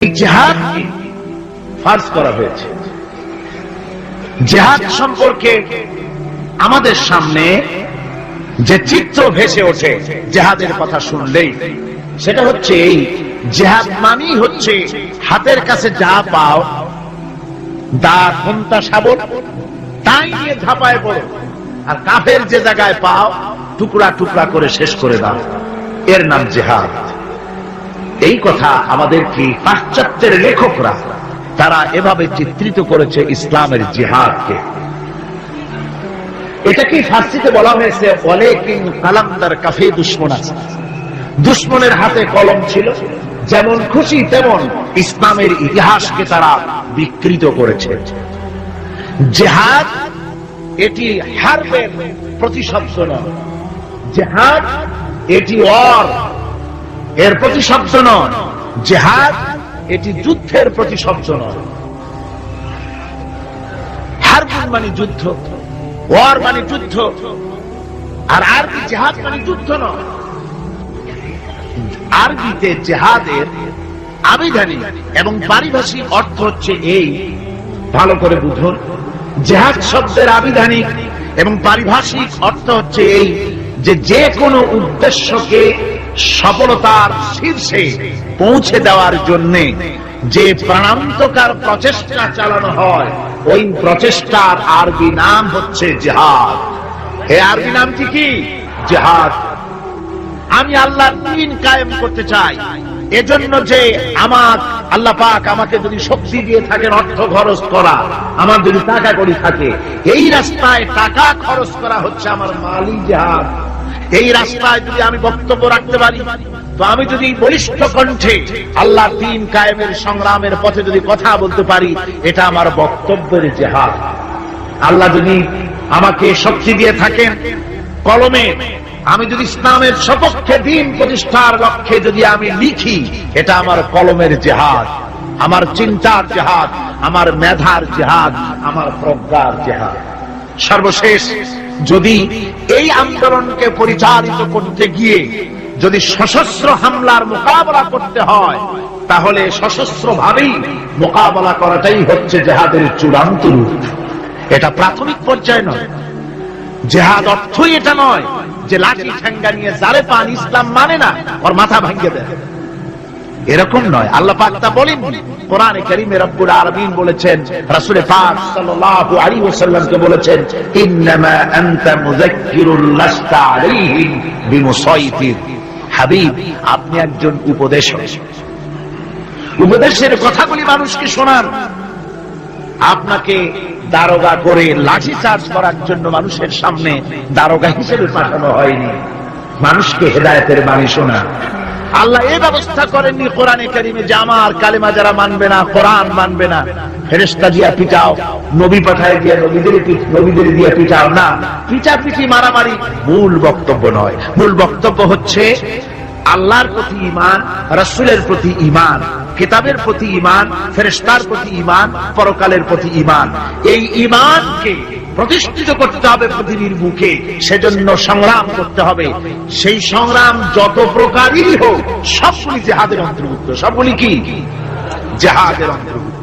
জিহাদ ফার্জ করা হয়েছে। জিহাদ সম্পর্কে আমাদের সামনে যে চিত্র ভেসে ওঠে জিহাদের কথা শুনলেই, সেটা হচ্ছে এই জিহাদ মানেই হচ্ছে হাতের কাছে যা পাও, দা খন্তা শাবল, তাই নিয়ে ঝাঁপায় পড়ো, আর কাফের যে জায়গায় পাও টুকরা টুকরা করে শেষ করে দাও, এর নাম জিহাদ। এই কথা আমাদের কি পাশ্চাত্যের লেখকরা তারা এভাবে চিত্রিত করেছে ইসলামের জিহাদকে। এটাকে ফার্সিতে বলা হয়েছে ওয়ালাকিন কালামদার কাফে দুশমন আছে। দুশমনের হাতে কলম ছিল, যেমন খুশি তেমন ইসলামের ইতিহাসকে তারা বিকৃত করেছে। জিহাদ এটি হারবের প্রতিশব্দ নয়, জিহাদ এটি ওয়ার এর প্রতিশব্দ নয়, জিহাদ এটি যুদ্ধের প্রতিশব্দ নয়। হারব মানে যুদ্ধ, ওয়ার মানে যুদ্ধ, আর আরবি জিহাদ মানে যুদ্ধ নয়। আরবিতে জিহাদের আবিধানিক এবং পারিভাষিক অর্থ হচ্ছে এই, ভালো করে বুঝুন। জিহাদ শব্দের আবিধানিক এবং পারিভাষিক অর্থ হচ্ছে এই যে যে কোনো উদ্দেশ্যকে সফলতার শীর্ষে পৌঁছে দেওয়ার জন্য যে প্রাণান্তকার প্রচেষ্টা চালানো হয়, ওই প্রচেষ্টার আরবি নাম হচ্ছে জিহাদ। এই আরবি নামটি কি? জিহাদ। আমি আল্লাহর দ্বীন কায়েম করতে চাই, এজন্য যে আমার আল্লাহ পাক আমাকে যদি শক্তি দিয়ে থাকেন অর্থ খরচ করা, আমার যদি টাকা কড়ি থাকে, এই রাস্তায় টাকা খরচ করা হচ্ছে আমার মালি জিহাদ। এই রাস্তায় যদি আমি বক্তব্য রাখতে পারি, তো আমি যদি বলিষ্ঠ কণ্ঠে আল্লাহর দ্বীন কায়েমের সংগ্রামের পথে যদি কথা বলতে পারি, এটা আমার বক্তব্যের জিহাদ। আল্লাহ যদি আমাকে শক্তি দিয়ে থাকেন কলমে, আমি যদি ইসলামের সপক্ষে দ্বীন প্রতিষ্ঠার লক্ষ্যে যদি আমি লিখি, এটা আমার কলমের জিহাদ, আমার চিন্তার জিহাদ, আমার মেধার জিহাদ, আমার প্রজ্ঞার জিহাদ। সর্বশেষ যদি এই আন্দোলনকে পরিচালিত করতে গিয়ে যদি সশস্ত্র হামলার মোকাবেলা করতে হয়, তাহলে সশস্ত্র ভাবেই মোকাবেলা করাটাই হচ্ছে জিহাদের চূড়ান্ত রূপ। এটা প্রাথমিক পর্যায়ে নয়। জিহাদ অর্থই এটা নয় যে লাঠি ঠ্যাঙ্গা নিয়ে যারে পান ইসলাম মানে না ওর মাথা ভাঙিয়ে দেয়, এরকম নয়। আল্লাহ পাক তা বলেননি। কোরআনে কারীমে রব্বুল আলামিন বলেছেন, রাসূল পাক সাল্লাল্লাহু আলাইহি ওয়াসাল্লামকে বলেছেন, ইন্নামা আনতা মুযাক্কিরুন লাস্তা আলাইহিম বিমুসাইতির। হাবিব, আপনি একজন উপদেশক, উপদেশের কথাগুলি মানুষকে শোনান। আপনাকে দারোগা করে লাঠি চার্জ করার জন্য মানুষের সামনে দারোগা হিসেবে পাঠানো হয়নি, মানুষকে হেদায়েতের বাণী শোনা। আল্লাহ এই ব্যবস্থা করেননি কোরআনে কারীমে যে আমার কালেমা যারা মানবে না, কোরআন মানবে না, ফেরেশতা দিয়া পিটাও, নবী পাঠায় দিয়া নবীদের দিয়া পিটাও। না, পিটাপিটি মারামারি মূল বক্তব্য নয়। মূল বক্তব্য হচ্ছে আল্লাহর প্রতি ঈমান, রাসূলের প্রতি ঈমান, কিতাবের প্রতি ঈমান, ফেরেশতার প্রতি ঈমান, পরকালের প্রতি ঈমান। এই ঈমানকে প্রতিষ্ঠিত করতে হবে পৃথিবীর বুকে, সেজন্য সংগ্রাম করতে হবে। সেই সংগ্রাম যত প্রকারই হোক সবগুলি জিহাদের অন্তর্ভুক্ত। সবগুলি কি? জিহাদের অন্তর্ভুক্ত।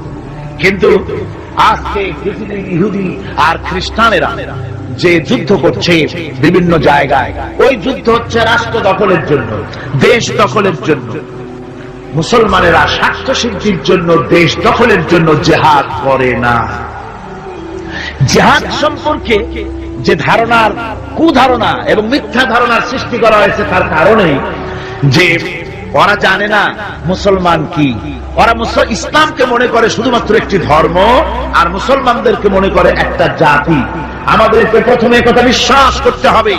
কিন্তু আজকে পৃথিবীর ইহুদি আর খ্রিস্টানেরা যে যুদ্ধ করছে বিভিন্ন জায়গায়, ওই যুদ্ধ হচ্ছে রাষ্ট্র দখলের জন্য, দেশ দখলের জন্য। মুসলমানেরা স্বার্থ সিদ্ধির জন্য, দেশ দখলের জন্য জিহাদ করে না। জিহাদ সম্পর্কে যে ধারণার কুধারণা এবং মিথ্যা ধারণার সৃষ্টি করা হয়েছে, তার কারণে যে ওরা জানে না মুসলমান কি। ওরা ইসলামকে মনে করে শুধুমাত্র একটি ধর্ম, আর মুসলমানদেরকে মনে করে একটা জাতি। আমাদেরকে প্রথমে কথা বিশ্বাস করতে হবে,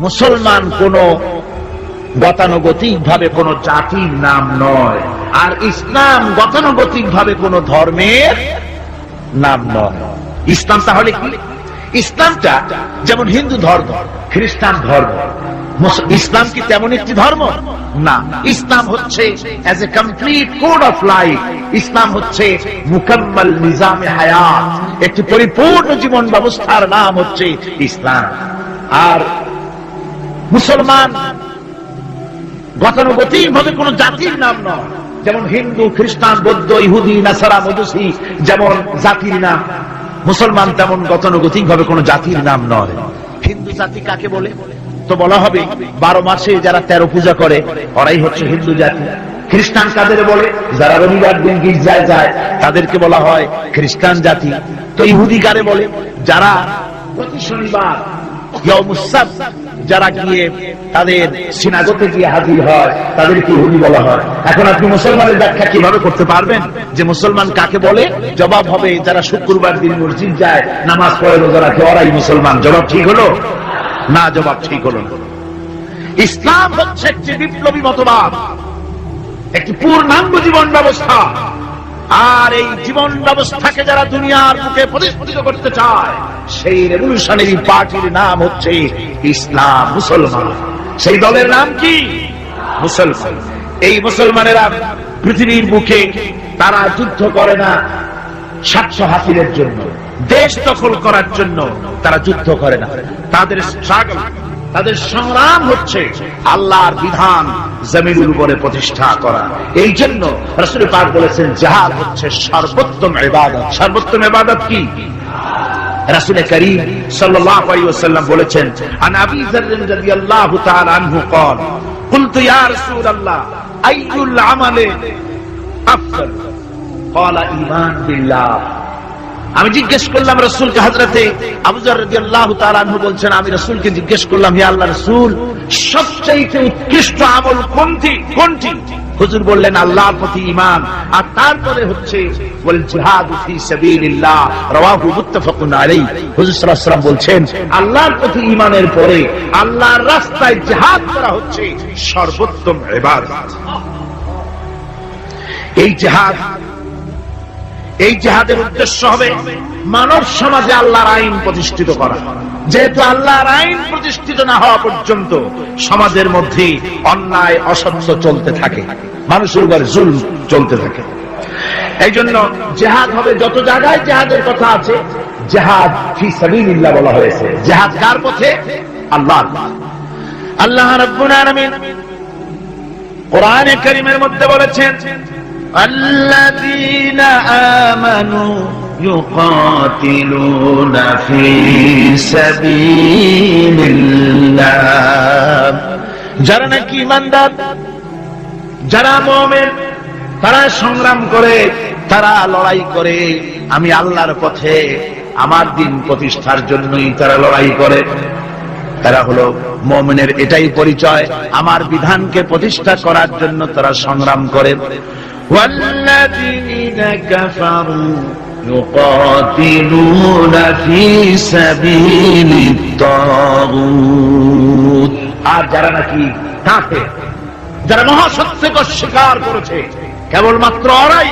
মুসলমান কোন গতানুগতিক ভাবে কোন জাতির নাম নয়, আর ইসলাম গতানুগতিক ভাবে কোন ধর্মের নাম নয়। ইসলাম তাহলে কি? ইসলামটা যেমন হিন্দু ধর্ম, খ্রিস্টান ধর্ম, ইসলাম কি তেমন একটি ধর্ম? না। ইসলাম হচ্ছে as a complete code of life. ইসলাম হচ্ছে মুকাম্মাল নিজামে হায়াত, একটি পরিপূর্ণ জীবন ব্যবস্থার নাম হচ্ছে ইসলাম। আর মুসলমান গতানুগতিক ভাবে কোন জাতির নাম নয়, যেমন হিন্দু, খ্রিস্টান, বৌদ্ধ, ইহুদি, নাসারা, মজুসি যেমন জাতির নাম, মুসলমান তেমন গতানুগতিক ভাবে কোন জাতির নাম নয়। হিন্দু জাতি কাকে বলে? তো বলা হবে 12 মাসে যারা 13 পূজা করে ওরাই হচ্ছে হিন্দু জাতি। খ্রিস্টান কাদের বলে? যারা রবিবার দিন গির্জায় যায় তাদেরকে বলা হয় খ্রিস্টান জাতি। তো ইহুদি কারে বলে? যারা প্রতি শনিবার যারা গিয়ে তাদের সিনাগোতে গিয়ে হাজির হয় তাদেরকে ইহুদি বলা হয়। এখন আপনি মুসলমানের ব্যাখ্যা কিভাবে করতে পারবেন যে মুসলমান কাকে বলে? জবাব হবে যারা শুক্রবার দিন মসজিদ যায়, নামাজ পড়ে, রোজা রাখে, ওরাই মুসলমান। জবাব ঠিক হলো না? জবাব ঠিক হলো না। ইসলাম হচ্ছে একটি বিপ্লবী মতবাদ, একটি পূর্ণাঙ্গ জীবন ব্যবস্থা। আর এই জীবন ব্যবস্থাকে যারা দুনিয়ার বুকে প্রতিষ্ঠিত করতে চায় সেই রেভলিউশনারি পার্টির নাম হচ্ছে ইসলাম, মুসলমান। সেই দলের নাম কি? মুসলমান। এই মুসলমানেরা পৃথিবীর বুকে তারা যুদ্ধ করে না স্বার্থ হাসিলের জন্য, দেশ দখল করার জন্য তারা যুদ্ধ করে না। তাদের স্ট্রাগল, তাদের সংগ্রাম হচ্ছে আল্লাহর বিধান জমিনের উপরে প্রতিষ্ঠা করা। এই জন্য রাসূল পাক বলেছেন জিহাদ হচ্ছে সর্বোত্তম ইবাদত। সর্বোত্তম ইবাদত কি? রাসূল করিম সাল্লাল্লাহু আলাইহি ওয়াসাল্লাম বলেছেন, আন আবী যার রাদিয়াল্লাহু তাআলা আনহু قال قلت يا رسول الله اي العمل افضل قال ايمان بالله। আমি জিজ্ঞেস করলাম রাসূলকে, হযরতে আবু যর রাদিয়াল্লাহু তাআলা আনহু বলছেন আমি রাসূলকে জিজ্ঞেস করলাম, হে আল্লাহর রাসূল সবচেয়ে উৎকৃষ্ট আমল কোনটি? হুজুর বললেন আল্লাহর প্রতি ঈমান, আর তারপরে হচ্ছে ওয়াল জিহাদ ফি সাবিলিল্লাহ, রাওয়াহু মুত্তাফাকুন আলাইহি। হুজুর সাল্লাল্লাহু আলাইহি ওয়াসাল্লাম বলছেন আল্লাহর প্রতি ঈমানের পরে আল্লাহর রাস্তায় জিহাদ করা হচ্ছে সর্বোত্তম ইবাদত। এই জিহাদের উদ্দেশ্য হবে মানব সমাজে আল্লাহর আইন প্রতিষ্ঠিত করা। যেহেতু আল্লাহর আইন প্রতিষ্ঠিত না হওয়া পর্যন্ত সমাজের মধ্যে অন্যায়, অসত্য চলতে থাকে, মানুষের উপর জুলম চলতে থাকে। এই জন্য জিহাদ হবে, যত জায়গায় জিহাদের কথা আছে জিহাদ ফি সাবিলিল্লাহ বলা হয়েছে। জিহাদ কার পথে? আল্লাহর পথে। আল্লাহ রাব্বুল আলামিন কোরআনে কারীমের মধ্যে বলেছেন الذين آمنوا يقاتلون في سبيل الله। যারা নাকি ঈমানদার, যারা মুমিন, তারা সংগ্রাম করে, তারা লড়াই করে, আমি আল্লাহর পথে আমার দিন প্রতিষ্ঠার জন্যই তারা লড়াই করে। তারা হলো মুমিনের এটাই পরিচয়, আমার বিধানকে প্রতিষ্ঠা করার জন্য তারা সংগ্রাম করে। والذين كفروا يقاتلون في سبيل الطاغوت। আর যারা নাকি কাফের, যারা মহাসত্যকে অস্বীকার করেছে, কেবলমাত্র ওরাই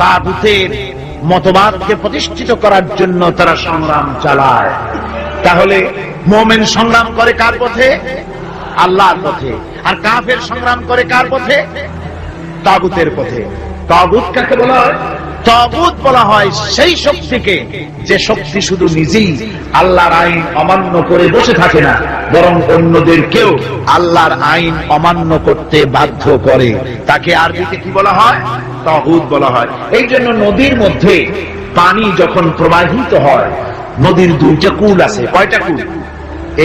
তাগুতের মতবাদকে প্রতিষ্ঠিত করার জন্য তারা সংগ্রাম চালায়। তাহলে মুমিন সংগ্রাম করে কার পথে? আল্লাহর পথে। আর কাফের সংগ্রাম করে কার পথে? তাগুতের পথে। তাগুত কাকে বলা হয়? তাগুত বলা হয় সেই শক্তিকে যে শক্তি শুধু নিজেই আল্লাহর আইন অমান্য করে বসে থাকে না, বরং অন্যদেরকেও আল্লাহর আইন অমান্য করতে বাধ্য করে। তাকে আরবিতে কি বলা হয়? তাগুত বলা হয়। এই জন্য নদীর মধ্যে পানি যখন প্রবাহিত হয়, নদীর দুইটা কূল আছে। কয়টা কূল?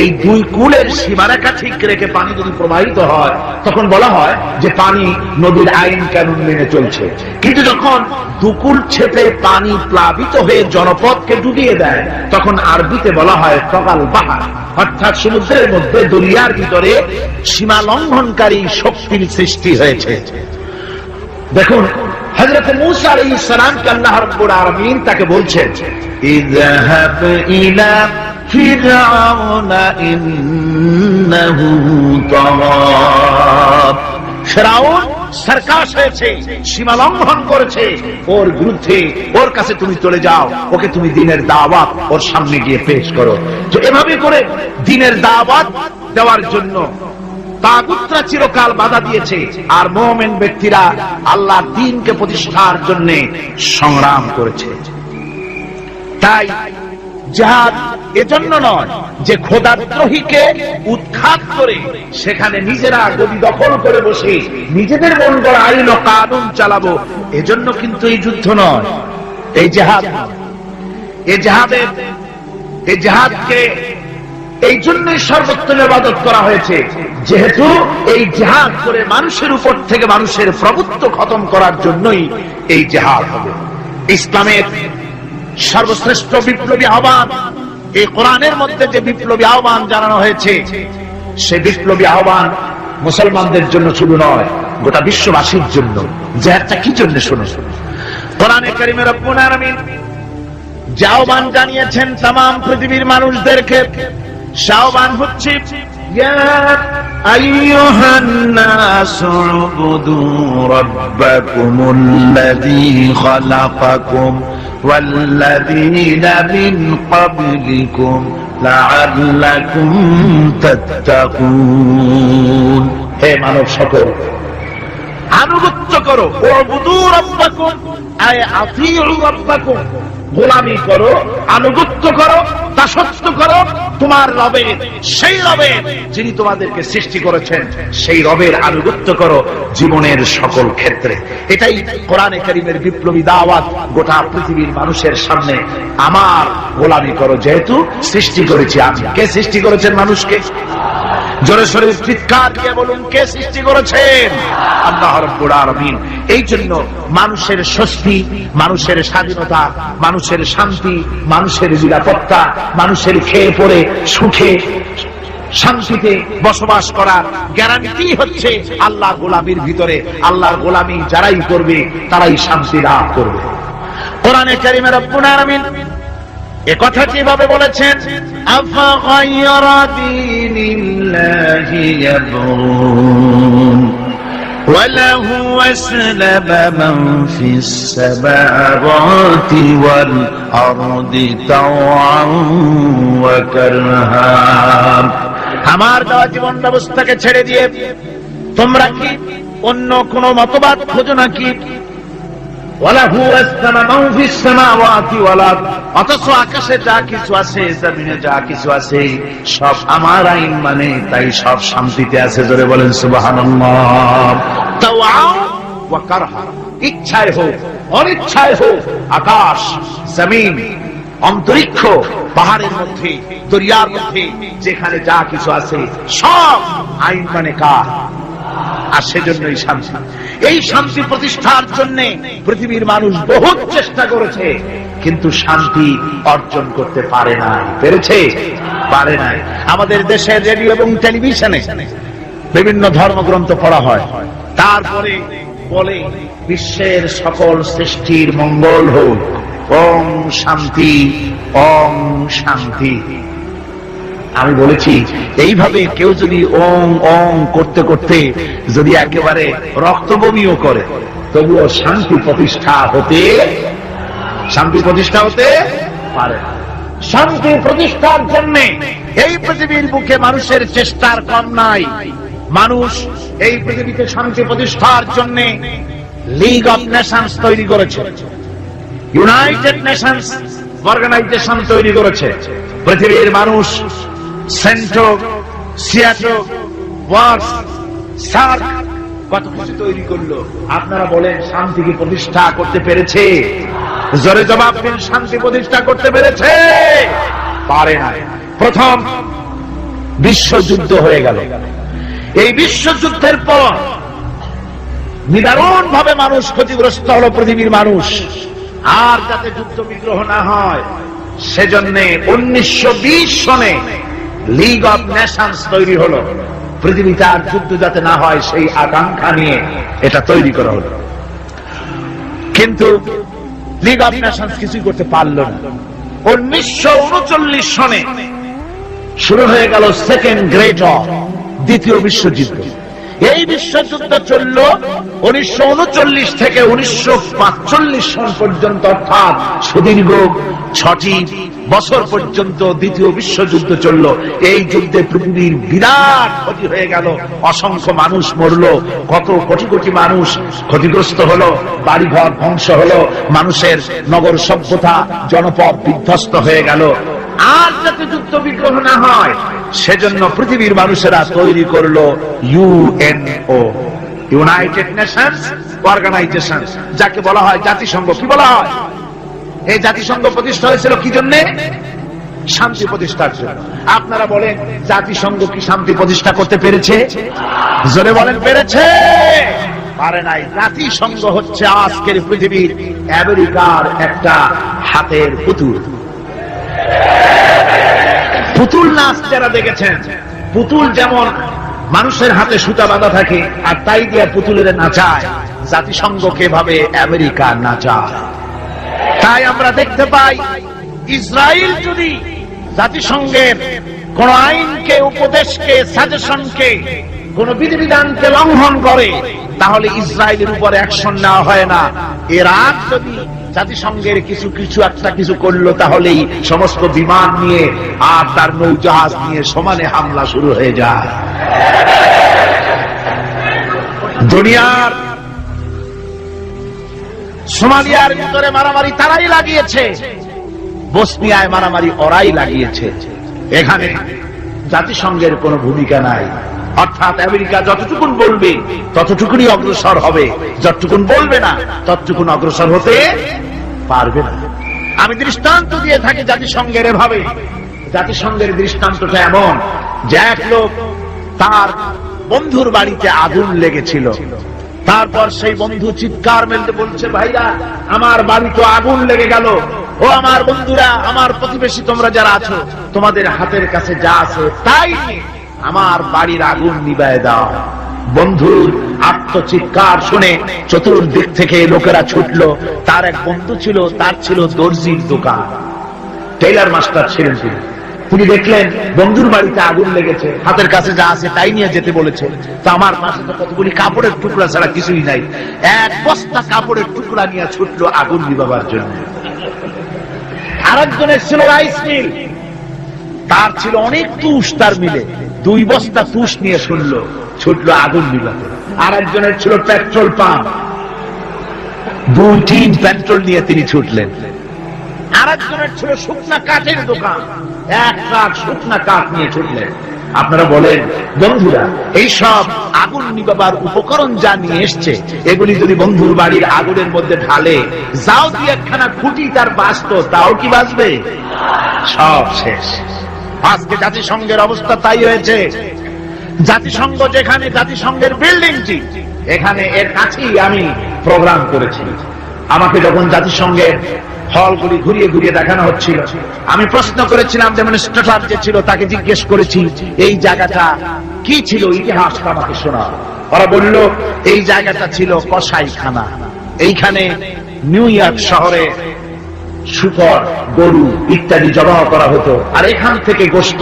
এই দুই কূলের সীমারেখা ঠিক রেখে পানি যদি প্রবাহিত হয় তখন বলা হয় যে পানি নদীর আইন কানুন মেনে চলছে। কিন্তু যখন দুকুল ছেপে পানি প্লাবিত হয়ে জনপদকে ডুবিয়ে দেয় তখন আরবিতে বলা হয় তগাল বাহার, অর্থাৎ সমুদ্রের মধ্যে দরিয়ার ভিতরে সীমা লঙ্ঘনকারী শক্তির সৃষ্টি হয়েছে। দেখুন হযরত মূসা আলাইহিস সালামকে আল্লাহ রাব্বুল আলামিন তাকে বলছেন ইযহাব ইলা ফিরআউন ইন্নাহু তাগা। ফিরআউন সরকাশ হয়েছে, সীমা লঙ্ঘন করেছে, ওর বিরুদ্ধে ওর কাছে তুমি চলে যাও, ওকে তুমি দ্বীনের দাওয়াত ওর সামনে গিয়ে পেশ করো। তো এভাবে করে দ্বীনের দাওয়াত দেওয়ার জন্য তাগুতরা চিরকাল বাধা দিয়েছে, আর মুমিন ব্যক্তিরা আল্লাহর দ্বীনকে প্রতিষ্ঠার জন্য সংগ্রাম করেছে। তাই জিহাদ এজন্য নয় যে খোদাদ্রোহীকে উৎখাত করে সেখানে নিজেরা গদি দখল করে বসে নিজেদের মন গড়া আইন ও কানুন চালাবো, এজন্য কিন্তু এই যুদ্ধ নয়, এই জিহাদ। এই জিহাদকে এই জন্যই সর্বোত্তম ইবাদত করা হয়েছে, যেহেতু এই জিহাদ করে মানুষের উপর থেকে মানুষের প্রভুত্ব খতম করার জন্যই এই জিহাদ হবে। ইসলামের সর্বশ্রেষ্ঠ বিপ্লবী আহ্বান, এই কোরআনের মধ্যে যে বিপ্লবী আহ্বান জানানো হয়েছে, সেই বিপ্লবী আহ্বান মুসলমানদের জন্য শুধু নয়, গোটা বিশ্ববাসীর জন্য। জিহাদটা কি জন্য শুনো? কোরআনে কারীমে রব্বুল আলামিন যে আহ্বান জানিয়েছেন তামাম পৃথিবীর মানুষদেরকে, সে আহ্বান হচ্ছে ইয়া আইয়ুহান নাসু উবুদু রাব্বাকুমুল্লাযী খালাকাকুম ওয়াল্লাযীনা মিন ক্বাবলিকুম লাআল্লাকুম তাত্তাকুন। হে মানব সকল, আনুগত্য করো, উবুদু রাব্বাকুম আয় আতিউ রাব্বাকুম, গোলামি করো, আনুগত্য করো, দাসত্ব করো তোমার রবের, সেই রবের যিনি তোমাদেরকে সৃষ্টি করেছেন, সেই রবের আনুগত্য করো জীবনের সকল ক্ষেত্রে। এটাই কোরআনে কারীমের বিপ্লবী দাওয়াত গোটা পৃথিবীর মানুষের সামনে। আমার গোলামি করো, যেহেতু সৃষ্টি করেছি আমি। কে সৃষ্টি করেছেন মানুষকে? জোরে সোরে চিৎকার দিয়ে বলুন, কে সৃষ্টি করেছেন? আল্লাহ রাব্বুল আলামিন। এই জন্য মানুষের স্বস্তি, মানুষের স্বাধীনতা, মানুষের শান্তি, মানুষের নিরাপত্তা, মানুষের খেয়ে পড়ে সুখে শান্তিতে বসবাস করার গ্যারান্টি হচ্ছে আল্লাহ গোলামির ভিতরে। আল্লাহর গোলামি যারাই করবে তারাই শান্তি লাভ করবে। কোরআনে কারীমে রব্বুল আলামিন এ কথা কিভাবে বলেছেন? আফা গায়রা দীনিল্লাহি ইয়াবগুন ওয়া লাহু আসলামা মান ফিস সামাওয়াতি ওয়াল আরদি তাওআন ওয়া কারহা। আমার দেওয়া জীবন ব্যবস্থাকে ছেড়ে দিয়ে তোমরা কি অন্য কোন মতবাদ খোঁজো নাকি? অথচ আকাশে যা কিছু আছে, জমিনে যা কিছু আছে, সব আমার আইন মানে, তাই সব শান্তিতে আছে। জোরে বলেন সুবহানাল্লাহ। ইচ্ছায় হোক অনিচ্ছায় হোক, আকাশ, জমিন, অন্তরিক্ষ, পাহাড়ের মধ্যে, দরিয়ার মধ্যে, যেখানে যা কিছু আছে সব আইন মানে কার? আর সেজন্যই শান্তি। এই শান্তি প্রতিষ্ঠার জন্য পৃথিবীর মানুষ বহু চেষ্টা করেছে, কিন্তু শান্তি অর্জন করতে পারে না। পেরেছে? পারে নাই। আমাদের দেশের রেডিও এবং টেলিভিশনে বিভিন্ন ধর্মগ্রন্থ পড়া হয়, তারপরে বলে বিশ্বের সকল সৃষ্টির মঙ্গল হোক, ওম শান্তি, ওম শান্তি। আমি বলেছি, এইভাবে কেউ যদি ওং ওং করতে করতে যদি একেবারে রক্তবমিও করে, তবুও শান্তি প্রতিষ্ঠা হতে পারে। শান্তি প্রতিষ্ঠার জন্য এই পৃথিবীর বুকে মানুষের চেষ্টার কম নাই। মানুষ এই পৃথিবীতে শান্তি প্রতিষ্ঠার জন্য লিগ অফ নেশনস তৈরি করেছে, ইউনাইটেড নেশনস অর্গানাইজেশন তৈরি করেছে। পৃথিবীর মানুষ সেন্টো, সিয়াটো, ওয়ার্স, সার্ক কত কিছু তৈরি করলো। আপনারা বলেন শান্তি কি প্রতিষ্ঠা করতে পেরেছে? জোরে জবাব দিন, শান্তি প্রতিষ্ঠা করতে পেরেছে? পারে না। প্রথম বিশ্বযুদ্ধ হয়ে গেল। এই বিশ্বযুদ্ধের পর নিদারুণ ভাবে মানুষ ক্ষতিগ্রস্ত হলো, পৃথিবীর মানুষ। আর যাতে যুদ্ধ বিগ্রহ না হয় সেজন্য 1920 সনে লিগ অফ নেশনস তৈরি হলো। পৃথিবীতে আর যুদ্ধ যাতে না হয় সেই আকাঙ্ক্ষা নিয়ে এটা তৈরি করা হলো। কিন্তু লিগ অফ নেশনস কিছুই করতে পারল না। 1939 সনে শুরু হয়ে গেল সেকেন্ড গ্রেট ওয়ার, দ্বিতীয় বিশ্বযুদ্ধ। এই বিশ্বযুদ্ধ চলল 1939 থেকে 1945 সন পর্যন্ত, অর্থাৎ সুদীর্ঘ 6টি বছর পর্যন্ত দ্বিতীয় বিশ্বযুদ্ধ চলল। এই যুদ্ধে পৃথিবীর বিরাট ক্ষতি হয়ে গেল, অসংখ্য মানুষ মরল, কত কোটি কোটি মানুষ ক্ষতিগ্রস্ত হলো, বাড়িঘর ধ্বংস হলো, মানুষের নগর সভ্যতা জনপদ বিধ্বস্ত হয়ে গেল। আর যাতে যুদ্ধ বিগ্রহ না হয় সেজন্য পৃথিবীর মানুষেরা তৈরি করলো ইউএনও, ইউনাইটেড নেশনস অর্গানাইজেশন, যাকে বলা হয় জাতিসংঘ। কি বলা হয়? এই জাতিসংঘ প্রতিষ্ঠা হয়েছিল কি জন্য? শান্তি প্রতিষ্ঠার জন্য। আপনারা বলেন জাতিসংঘ কি শান্তি প্রতিষ্ঠা করতে পেরেছে? জোরে বলেন, পেরেছে? পারে নাই। জাতিসংঘ হচ্ছে আজকের পৃথিবীর আমেরিকার একটা হাতের পুতুল। পুতুল নাচ যারা দেখেছেন, পুতুল যেমন মানুষের হাতে সুতা বাঁধা থাকে আর তাই দিয়ে পুতুলের নাচায়, জাতিসংঘকে ভাবে আমেরিকা নাচায়। তাই আমরা দেখতে পাই ইসরায়েল যদি জাতিসংঘের কোন আইনকে, উপদেশকে, সাজেশনকে, কোন বিধিবিধানকে লঙ্ঘন করে তাহলে ইসরায়েলের উপর অ্যাকশন নেওয়া হয় না। ইরাক যদি জাতিসংঘের কিছু করলো তাহলেই সমস্ত বিমান নিয়ে আর তার নৌজাহাজ নিয়ে সমানে হামলা শুরু হয়ে যায়। দুনিয়ার সোমালিয়ার ভিতরে মারামারি তারাই লাগিয়েছে, বসনিয়ায় মারামারি ওরাই লাগিয়েছে। এখানে জাতিসংঘের কোন ভূমিকা নাই। অর্থাৎ আমেরিকা যতটুকুন বলবে ততটুকুনি অগ্রসর হবে, যতটুকুন বলবে না ততটুকুন অগ্রসর হতে পারবে না। আমি দৃষ্টান্ত দিয়ে থাকি জাতিসংঘের এভাবে। জাতিসংঘের দৃষ্টান্তটা এমন যে এক লোক, তার বন্ধুর বাড়িতে আগুন লেগেছিল, তারপর সেই বন্ধু চিৎকার মেলতে বলছে, ভাইরা আমার বাড়ি তো আগুন লেগে গেল, ও আমার বন্ধুরা, আমার প্রতিবেশী, তোমরা যারা আছো তোমাদের হাতের কাছে যা আছে তাই আমার বাড়ির আগুন নিভায়ে দাও। বন্ধুর আত্মচিৎকার শুনে চতুর্দিক থেকে লোকেরা ছুটলো। তার এক বন্ধু ছিল, তার ছিল দর্জির দোকান, টেইলার মাস্টার ছিলেন তিনি। তিনি দেখলেন বন্ধুর বাড়িতে আগুন লেগেছে, হাতের কাছে যা আছে তাই নিয়ে যেতে বলেছে। তো আমার পাশে তো কতগুলি কাপড়ের টুকরা ছাড়া কিছুই নাই, এক বস্তা কাপড়ের টুকরা নিয়ে ছুটলো আগুন নিভাবার জন্য। আরেকজনের ছিল রাইস মিল, তার ছিল অনেক তুষ, তার মিলে 2 বস্তা তুষ নিয়ে ছুটলো আগুন নিভাতে। আরেকজনের ছিল পেট্রোল পাম্প, 2 টিন পেট্রোল নিয়ে তিনি ছুটলেন। আরেকজনের ছিল শুকনা কাঠের দোকান, 1 ট্রাক শুকনা কাঠ নিয়ে ছুটলেন। আপনারা বলেন বন্ধুরা, এইসব আগুন নিভাবার উপকরণ যা নিয়ে এসছে, এগুলি যদি বন্ধুর বাড়ির আগুনের মধ্যে ঢালে, যাও দিয়ে একখানা খুঁটি তার বাঁচত, তাও কি বাঁচবে? সব শেষ। আজকে জাতিসংঘের অবস্থা তাই হয়েছে। জাতিসংঘ যেখানে, জাতিসংঘের বিল্ডিংটি এখানে, এর কাছেই আমি প্রোগ্রাম করেছি। আমাকে যখন জাতিসংঘের হলগুলি ঘুরিয়ে ঘুরিয়ে দেখানো হচ্ছিল, আমি প্রশ্ন করেছিলাম, ডেমনস্ট্রেটর যে ছিল তাকে জিজ্ঞেস করেছি এই জায়গাটা কি ছিল, ইতিহাসটা আমাকে শোনা। ওরা বলল এই জায়গাটা ছিল কসাইখানা। এইখানে নিউ ইয়র্ক শহরে শুকর, গরু ইত্যাদি জবাহ করা হতো, আর এখান থেকে গোশত,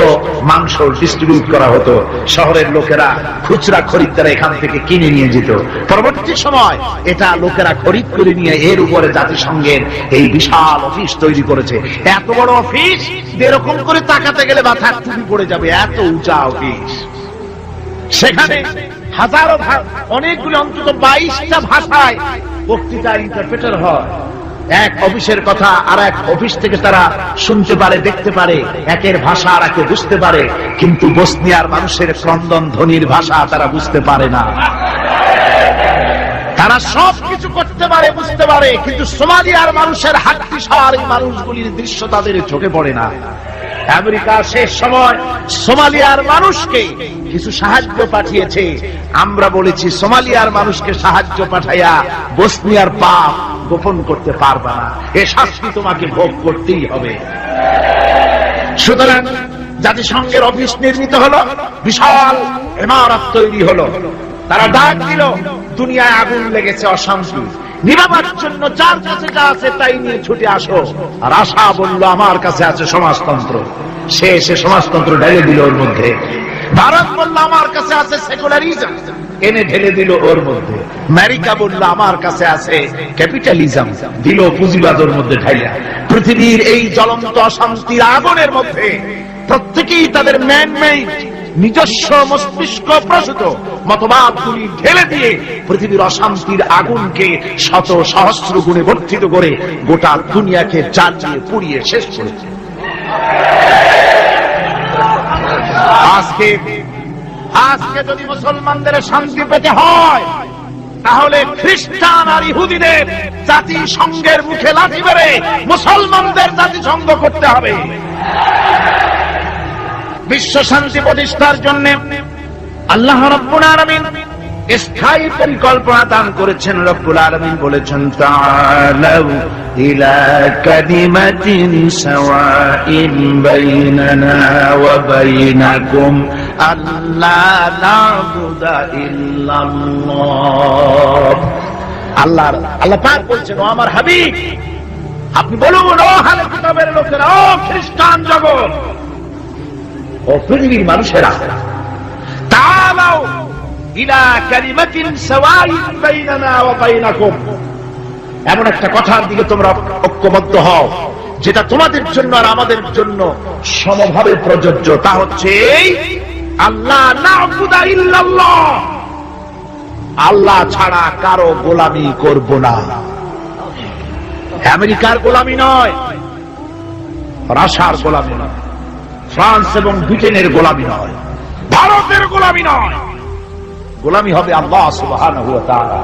মাংস ডিস্ট্রিবিউট করা হতো। শহরের লোকেরা, খুচরা খরিদ্দার এখান থেকে কিনে নিয়ে যেত। পরবর্তী সময় এটা লোকেরা খরিদ করে নিয়ে এর উপরে জাতিসংঘের এই বিশাল অফিস তৈরি করেছে। এত বড় অফিস, এরকম করে তাকাতে গেলে মাথার টুপি পড়ে যাবে, এত উঁচা অফিস। সেখানে হাজারো, অনেকগুলো, অন্তত 22টা ভাষায় বক্তৃতা ইন্টারপ্রেটার হয়। এক অফিসের কথা আর এক অফিস থেকে তারা শুনতে পারে, দেখতে পারে, একের ভাষা আর একে বুঝতে পারে, কিন্তু বসনিয়ার মানুষের ক্রন্দন ধ্বনির ভাষা তারা বুঝতে পারে না। তারা সব কিছু করতে পারে, বুঝতে পারে, কিন্তু সোমালিয়ার মানুষের হাট্টিসার এই মানুষগুলির দৃশ্য তাদের চোখে পড়ে না। আমেরিকা শেষ সময় সোমালিয়ার মানুষকে কিছু সাহায্য পাঠিয়েছে। আমরা বলেছি সোমালিয়ার মানুষকে সাহায্য পাঠাইয়া বসনিয়ার পাপ গোপন করতে পারবা না, এ শাস্তি তোমাকে ভোগ করতেই হবে। সুতরাং জাতিসংঘের অফিস নির্মিত হলো, বিশাল ইমারত তৈরি হলো। তারা ডাক দিল, দুনিয়ায় আগুন লেগেছে, অশান্তি নিভাবার জন্য যার কাছে যা আছে তাই নিয়ে ছুটে আসো। আর আশা বলল আমার কাছে আছে সমাজতন্ত্র, সে সমাজতন্ত্র ঢেলে দিল ওর মধ্যে। ভারত বলল আমার কাছে আছে সেকুলারিজম, এনে ঢেলে দিল ওর মধ্যে। আমেরিকা বলল আমার কাছে আছে ক্যাপিটালিজম, দিল পুঁজিবাদের মধ্যে ঢাইলা। পৃথিবীর এই জ্বলন্ত অশান্তির আগুনের মধ্যে প্রত্যেকেই তাদের ম্যান মেড নিজস্ব মস্তিষ্ক প্রসূত মতবাদগুলি ঢেলে দিয়ে পৃথিবীর অশান্তির আগুনকে শত সহস্র গুণে বর্ধিত করে গোটা দুনিয়াকে জ্বালিয়ে পুড়িয়ে শেষ করেছে। আজকে যদি মুসলমানদের শান্তি পেতে হয় তাহলে খ্রিস্টান আর ইহুদিদের জাতিসংঘের মুখে লাথি মেরে মুসলমানদের জাতিসংঘ করতে হবে। বিশ্ব শান্তি প্রতিষ্ঠার জন্য আল্লাহ রাব্বুল আলামিন স্থায়ী পরিকল্পনা দান করেছেন। রব্বুল আলামিন বলেছেন তাআলাউ ইলা কালিমাতিন সাওয়াইন বাইনানা ওয়া বাইনাকুম আল্লা না'বুদা ইল্লাল্লাহ। আল্লাহ পাক বলছেন, ও আমার হাবিব আপনি বলুন, ও আহলে কিতাবের লোকেরা, ও খ্রিস্টান জগৎ, ও পৃথিবীর মানুষেরা, তাআলাউ ইলা কালিমাতিন সাওয়াইন বাইনানা ওয়া বাইনাকুম, এমন একটা কথার দিকে তোমরা ঐক্যবদ্ধ হও যেটা তোমাদের জন্য আর আমাদের জন্য সমভাবে প্রযোজ্য। তা হচ্ছে আল্লাহ না'বুদা ইল্লাল্লাহ, আল্লাহ ছাড়া কারো গোলামি করব না। আমেরিকার গোলামি নয়, রাশিয়ার গোলামি নয়, ফ্রান্স এবং ব্রিটেনের গোলামি নয়, ভারতের গোলামি নয়, গোলামি হবে আল্লাহ সুবহানাহু ওয়া তাআলা।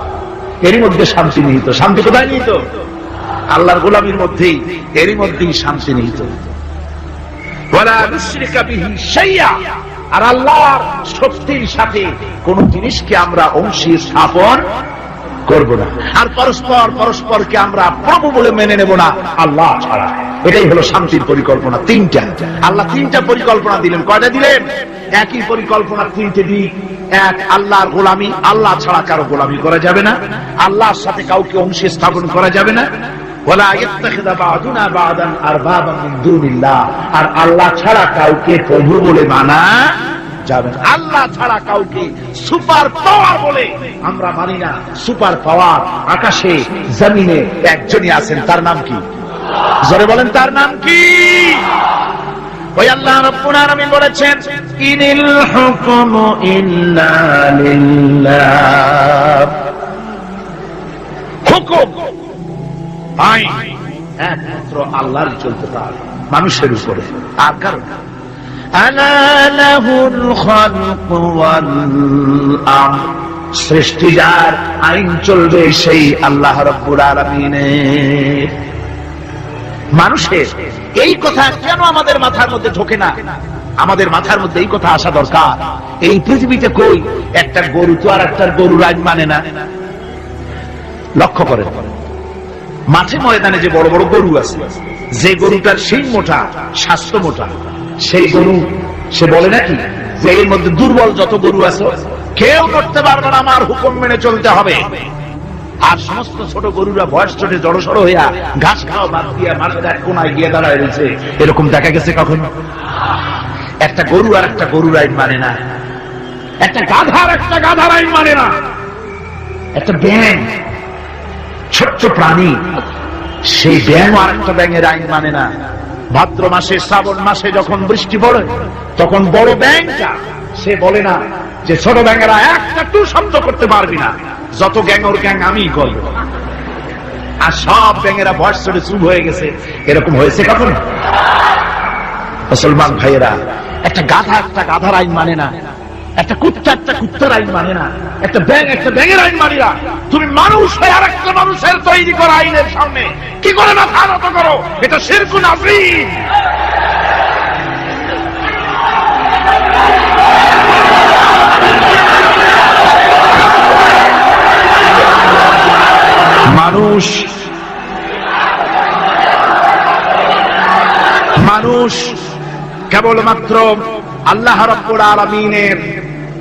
এরই মধ্যে শান্তি নিহিত। শান্তি কোথায় নিহিত? আল্লাহর গোলামির মধ্যেই, এরই মধ্যেই শান্তি নিহিত। ওয়ালা নুশরিকা বিহি শাইআ, আর আল্লাহর শক্তির সাথে কোন জিনিসকে আমরা অংশী স্থাপন করব না। আর পরস্পরকে আমরা প্রভু বলে মেনে নেব না আল্লাহ ছাড়া। এটাই হলো শান্তির পরিকল্পনা। তিনটা আল্লাহ তিনটা পরিকল্পনা দিলেন। কয়টা দিলেন? একই পরিকল্পনা তিনটে দিক। এক, আল্লাহর গোলামি, আল্লাহ ছাড়া কারো গোলামি করা যাবে না, আল্লাহর সাথে কাউকে অংশী স্থাপন করা যাবে না। ওয়ালা ইয়াত্তাখিযা বা'দুনা বা'দান আরবাবান মিন দুনিল্লাহ, আর আল্লাহ ছাড়া কাউকে প্রভু বলে মানা যাবে না। আল্লাহ ছাড়া কাউকে সুপার পাওয়ার বলে আমরা মানি না। সুপার পাওয়ার আকাশে জমিনে একজনই আছেন, তার নাম কি? জোরে বলেন, তার নাম কি? ওই আল্লাহ রাব্বুল আলামিন বলেছেন, ইনিল হুকমু ইল্লা লিল্লাহ, হুকুম আইন একমাত্র আল্লাহরই চলতে পারে, মানুষের উপরে আর কারো না। আলা লাহুল খালকু ওয়াল আমর, সৃষ্টি যার, আইন চলবে সেই আল্লাহ রাব্বুল আলামিনের। মানুষের এই কথা কেন আমাদের মাথার মধ্যে ঢোকে না? আমাদের মাথার মধ্যে এই কথা আসা দরকার। এই পৃথিবীতে কই একটা গরু তো আর একটা গরুর আইন মানে না। লক্ষ্য করেন, মাঠে ময়দানে যে বড় বড় গরু আছে, যে গরুটার শিং মোটা, স্বাস্থ্য মোটা, সেই গরু সে বলে নাকি যে এর মধ্যে দুর্বল যত গরু আছে কেউ করতে পারবে না, আমার হুকুম মেনে চলতে হবে। আর সমস্ত ছোট গরুরা বয়স ছোটে জড়সড় হইয়া ঘাস খাওয়া বাদ দিয়া মাঠের এক কোনায় গিয়ে দাঁড়ায় রয়েছে, এরকম দেখা গেছে কখনো? একটা গরু আর একটা গরুর আইন মানে না, একটা গাধার আইন মানে না, একটা ব্যাঙ ছোট্ট প্রাণী, সেই ব্যাঙ আর একটা ব্যাঙের আইন মানে না। ভাদ্র মাসে শ্রাবণ মাসে যখন বৃষ্টি পড়ে তখন বড় ব্যাঙটা সে বলে না যে ছোট ব্যাঙেরা একটা টু শব্দ করতে পারবি না, যত গ্যাং ওর গ্যাং আমি করব। আর সব ব্যাঙেরা বয়স চড়ে চুপ হয়ে গেছে, এরকম হয়েছে কখন? মুসলমান ভাইয়েরা, একটা গাধার আইন মানে না, একটা কুত্তার আইন মানে না, একটা ব্যাঙের আইন মানি না। তুমি মানুষ হয়ে আর একটা মানুষের তৈরি করা আইনের সামনে কি করে মাথা নত করো? এটা শিরকুন আযীম। মানুষ কেবলমাত্র আল্লাহ রাব্বুল আলামিনের,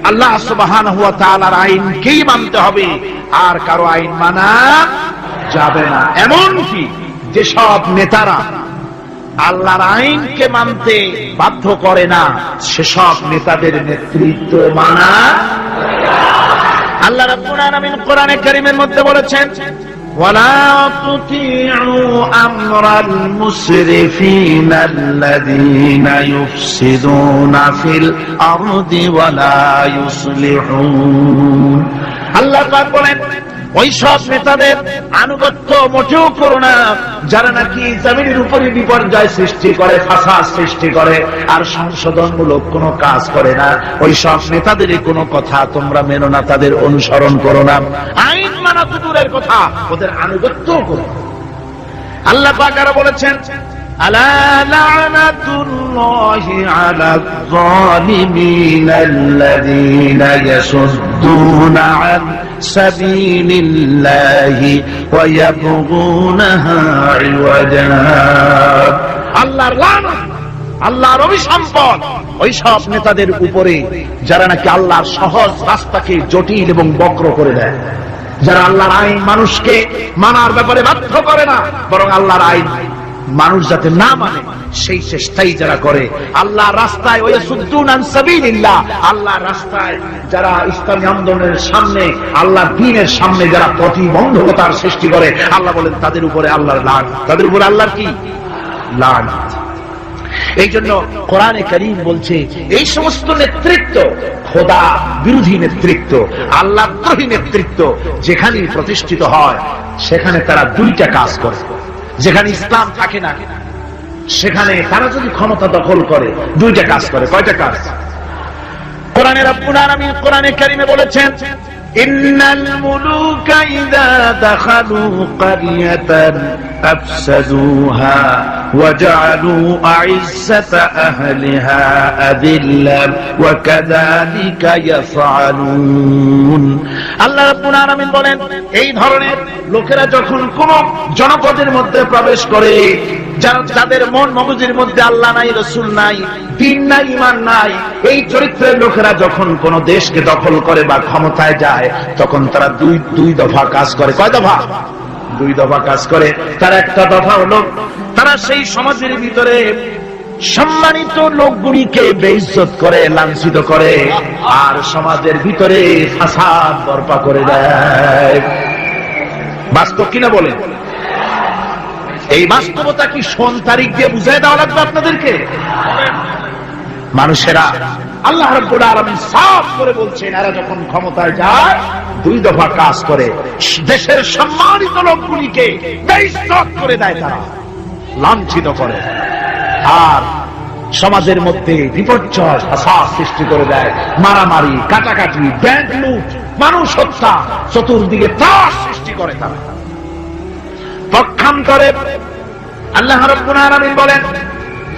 আল্লাহ সুবহানাহু ওয়া তাআলার আইনকেই মানতে হবে, আর কারো আইন মানা যাবে না। এমনকি যেসব নেতারা আল্লাহর আইনকে মানতে বাধ্য করে না, সেসব নেতাদের নেতৃত্ব মানা আল্লাহ রাব্বুল আলামিন কোরআনে কারীমের মধ্যে বলেছেন ওয়ালা তুতিউ আমরাল মুসরিফিন আল্লাযীনা ইউফসিদুনা ফিল আরদি ওয়ালা ইউসলিহুন। আল্লাহ পাক বলেন ওই সব নেতাদের আনুগত্য মোটেও করো না যারা নাকি জমিনের উপরে বিপর্যয় সৃষ্টি করে, ফাসাদ সৃষ্টি করে আর সংশোধনমূলক কোনো কাজ করে না। ওই সব নেতাদের কোনো কথা তোমরা মেনো না, তাদের অনুসরণ করো না। আইন মানা তো দূরের কথা, ওদের আনুগত্য করো। আল্লাহ পাক আরো বলেছেন আলা লানাতুল্লাহি আলায যালিমিনা আল্লাযীনা ইয়াসুদ্দুনা আন সাবিলিল্লাহি ওয়া ইয়াবগুনাহা ইওয়াজা। আল্লাহর লানত, আল্লাহর অভিসম্পদ ওই সব নেতাদের উপরে যারা নাকি আল্লাহর সহজ রাস্তাকে জটিল এবং বক্র করে দেয়, যারা আল্লাহর আইন মানুষকে মানার ব্যাপারে বাধ্য করে না, বরং আল্লাহর আইন মানুষ যাতে না মানে সেই চেষ্টাই যারা করে। আল্লাহর রাস্তায় ওয়াসুদ্দুন আন সাবিলিল্লাহ, আল্লাহর রাস্তায় যারা ইসলামী আন্দোলনের সামনে, আল্লাহর দ্বীনের সামনে যারা প্রতিবন্ধকতার সৃষ্টি করে, আল্লাহ বলেন তাদের উপরে আল্লাহর লানত, তাদের উপরে আল্লাহর কি লানত। এই জন্য কোরআনে কারীম বলছে এই সমস্ত নেতৃত্ব খোদা বিরোধী নেতৃত্ব, আল্লাহদ্রোহী নেতৃত্ব যেখানে প্রতিষ্ঠিত হয় সেখানে তারা দুইটা কাজ করে। যেখানে ইসলাম থাকে না সেখানে তারা যদি ক্ষমতা দখল করে দুইটা কাজ করে। কয়টা কাজ? কোরআনে রব্বুল আলামিন কোরআনে কারীমে বলেছেন ইন্নাল মুলুকা ইযা দাখালু ক্বারিয়াতান আফসাদুহা ওয়া জাআলু আইজ্জাতা আহলিহা আযিল্লান ওয়া কাযালিকা ইয়াফআলুন। আল্লাহ রাব্বুল আলামিন বলেন এই ধরনের লোকেরা যখন কোন জনপদের মধ্যে প্রবেশ করে, যাদের মন মগজের মধ্যে আল্লাহ নাই, রাসূল নাই, দ্বীন নাই, ঈমান নাই, এই চরিত্রের লোকেরা যখন কোন দেশকে দখল করে বা ক্ষমতায় যায় তখন তারা দুই দফা কাজ করে। কয় দফা? দুই দফা কাজ করে। তার একটা দফা হলো তারা সেই সমাজের ভিতরে সম্মানিত লোকগুলিকে বেইজ্জত করে, লাঞ্ছিত করে আর সমাজের ভিতরে ফাসাদ বরপা করে দেয়। বাস্তব কিনা বলেন? এই বাস্তবতা কি সন তারিখ দিয়ে বুঝাই দেওয়া লাগবে আপনাদেরকে? মানুষেরা আল্লাহ রাব্বুল আলামিন সাফ করে বলছেন এরা যখন ক্ষমতায় যায় দুই দফা কাজ করে। দেশের সম্মানিত লোকগুলিকে বেইজ্জত করে দেয়, তারা লাঞ্ছিত করে আর সমাজের মধ্যে বিপর্যয় ফাসাদ সৃষ্টি করে দেয়। মারামারি, কাটাকাটি, ব্যাংক লুট, মানুষ হত্যা, চতুর্দিকে ত্রাস সৃষ্টি করে তারা। পক্ষান্তরে আল্লাহ রাব্বুল আলামিন বলেন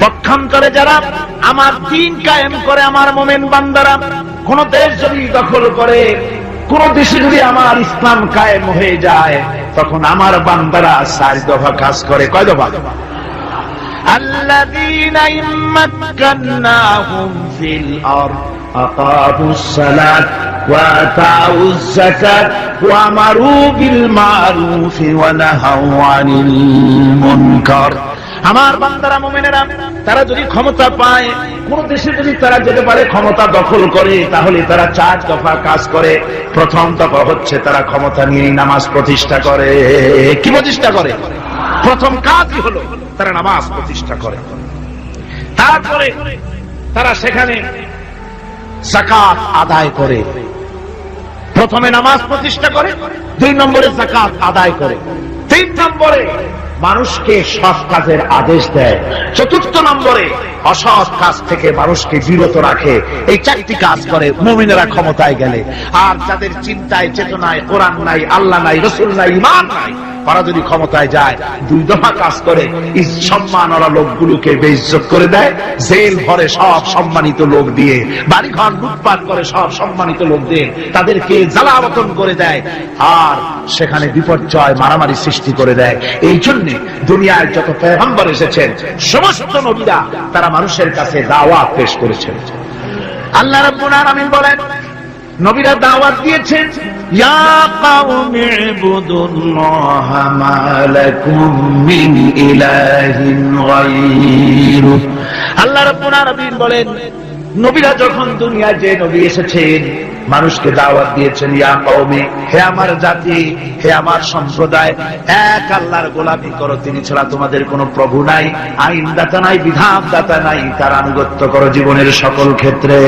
পক্ষান্তরে যারা আমার দ্বীন কায়েম করে, আমার মুমিন বান্দারা কোন দেশ যদি দখল করে, কোন দেশে যদি আমার ইসলাম কায়েম হয়ে যায় তখন আমার বান্দারা চার দফা কাজ করে। কয় দফা? আল্লাযীনা ইম্মাক্কান্নাহুম ফিল আরদ আকামুস সালাত ওয়া আতাউজ যাকাত ওয়া আমারু বিল মারুফ ওয়া নাহাউ আনিল মুনকার। আমার বান্দারা মুমিনেরা তারা যদি ক্ষমতা পায়, কোন দেশে যদি তারা যেতে পারে ক্ষমতা দখল করে, তাহলে তারা চার দফা কাজ করে। প্রথম দফা হচ্ছে তারা ক্ষমতা নিয়ে নামাজ প্রতিষ্ঠা করে। কি প্রতিষ্ঠা করে? প্রথম কাজই হলো তারা নামাজ প্রতিষ্ঠা করে। তারপরে তারা সেখানে যাকাত আদায় করে। প্রথমে নামাজ প্রতিষ্ঠা করে, 2 নম্বরে যাকাত আদায় করে, 3 নম্বরে মানুষকে সৎ কাজের আদেশ দেয়, 4 নম্বরে অসৎ কাজ থেকে মানুষকে বিরত রাখে। এই 4টি কাজ করে মুমিনেরা ক্ষমতায় গেলে। আর যাদের চিন্তায় চেতনায় কোরআন নাই, আল্লাহ নাই, রাসূল নাই, ঈমান নাই, তারা যদি ক্ষমতায় যায় 2 দফা কাজ করে। সম্মানওয়ালা লোকগুলোকে বেইজ্জত করে দেয়, জেল ভরে সব সম্মানিত লোক দিয়ে, বাড়িঘর লুটপাট করে সব সম্মানিত লোক দিয়ে তাদেরকে জ্বালাবতন করে দেয় আর সেখানে বিপর্যয় মারামারি সৃষ্টি করে দেয়। এই জন্য দুনিয়ায় যত পয়গম্বর এসেছেন সমস্ত নবীরা তারা মানুষের কাছে দাওয়াত পেশ করেছেন। আল্লাহ রাব্বুল আলামিন বলেন নবীরা দাওয়াত দিয়েছেন ইয়া কাওমি ইবুদুল্লাহা মা লাকুম মিন ইলাহিন গায়রু। আল্লাহ রাব্বুল আলামিন বলেন নবীরা যখন দুনিয়ায় যে নবী এসেছেন, মানুষকে দাওয়াত দিয়েছেন, ইয়া কওমি, হে আমার জাতি, হে আমার সম্প্রদায়, এক আল্লাহর গোলামি করো, তিনি ছাড়া তোমাদের কোনো প্রভু নাই, আইনদাতা নাই, বিধানদাতা নাই, তার আনুগত্য করো জীবনের সকল ক্ষেত্রে।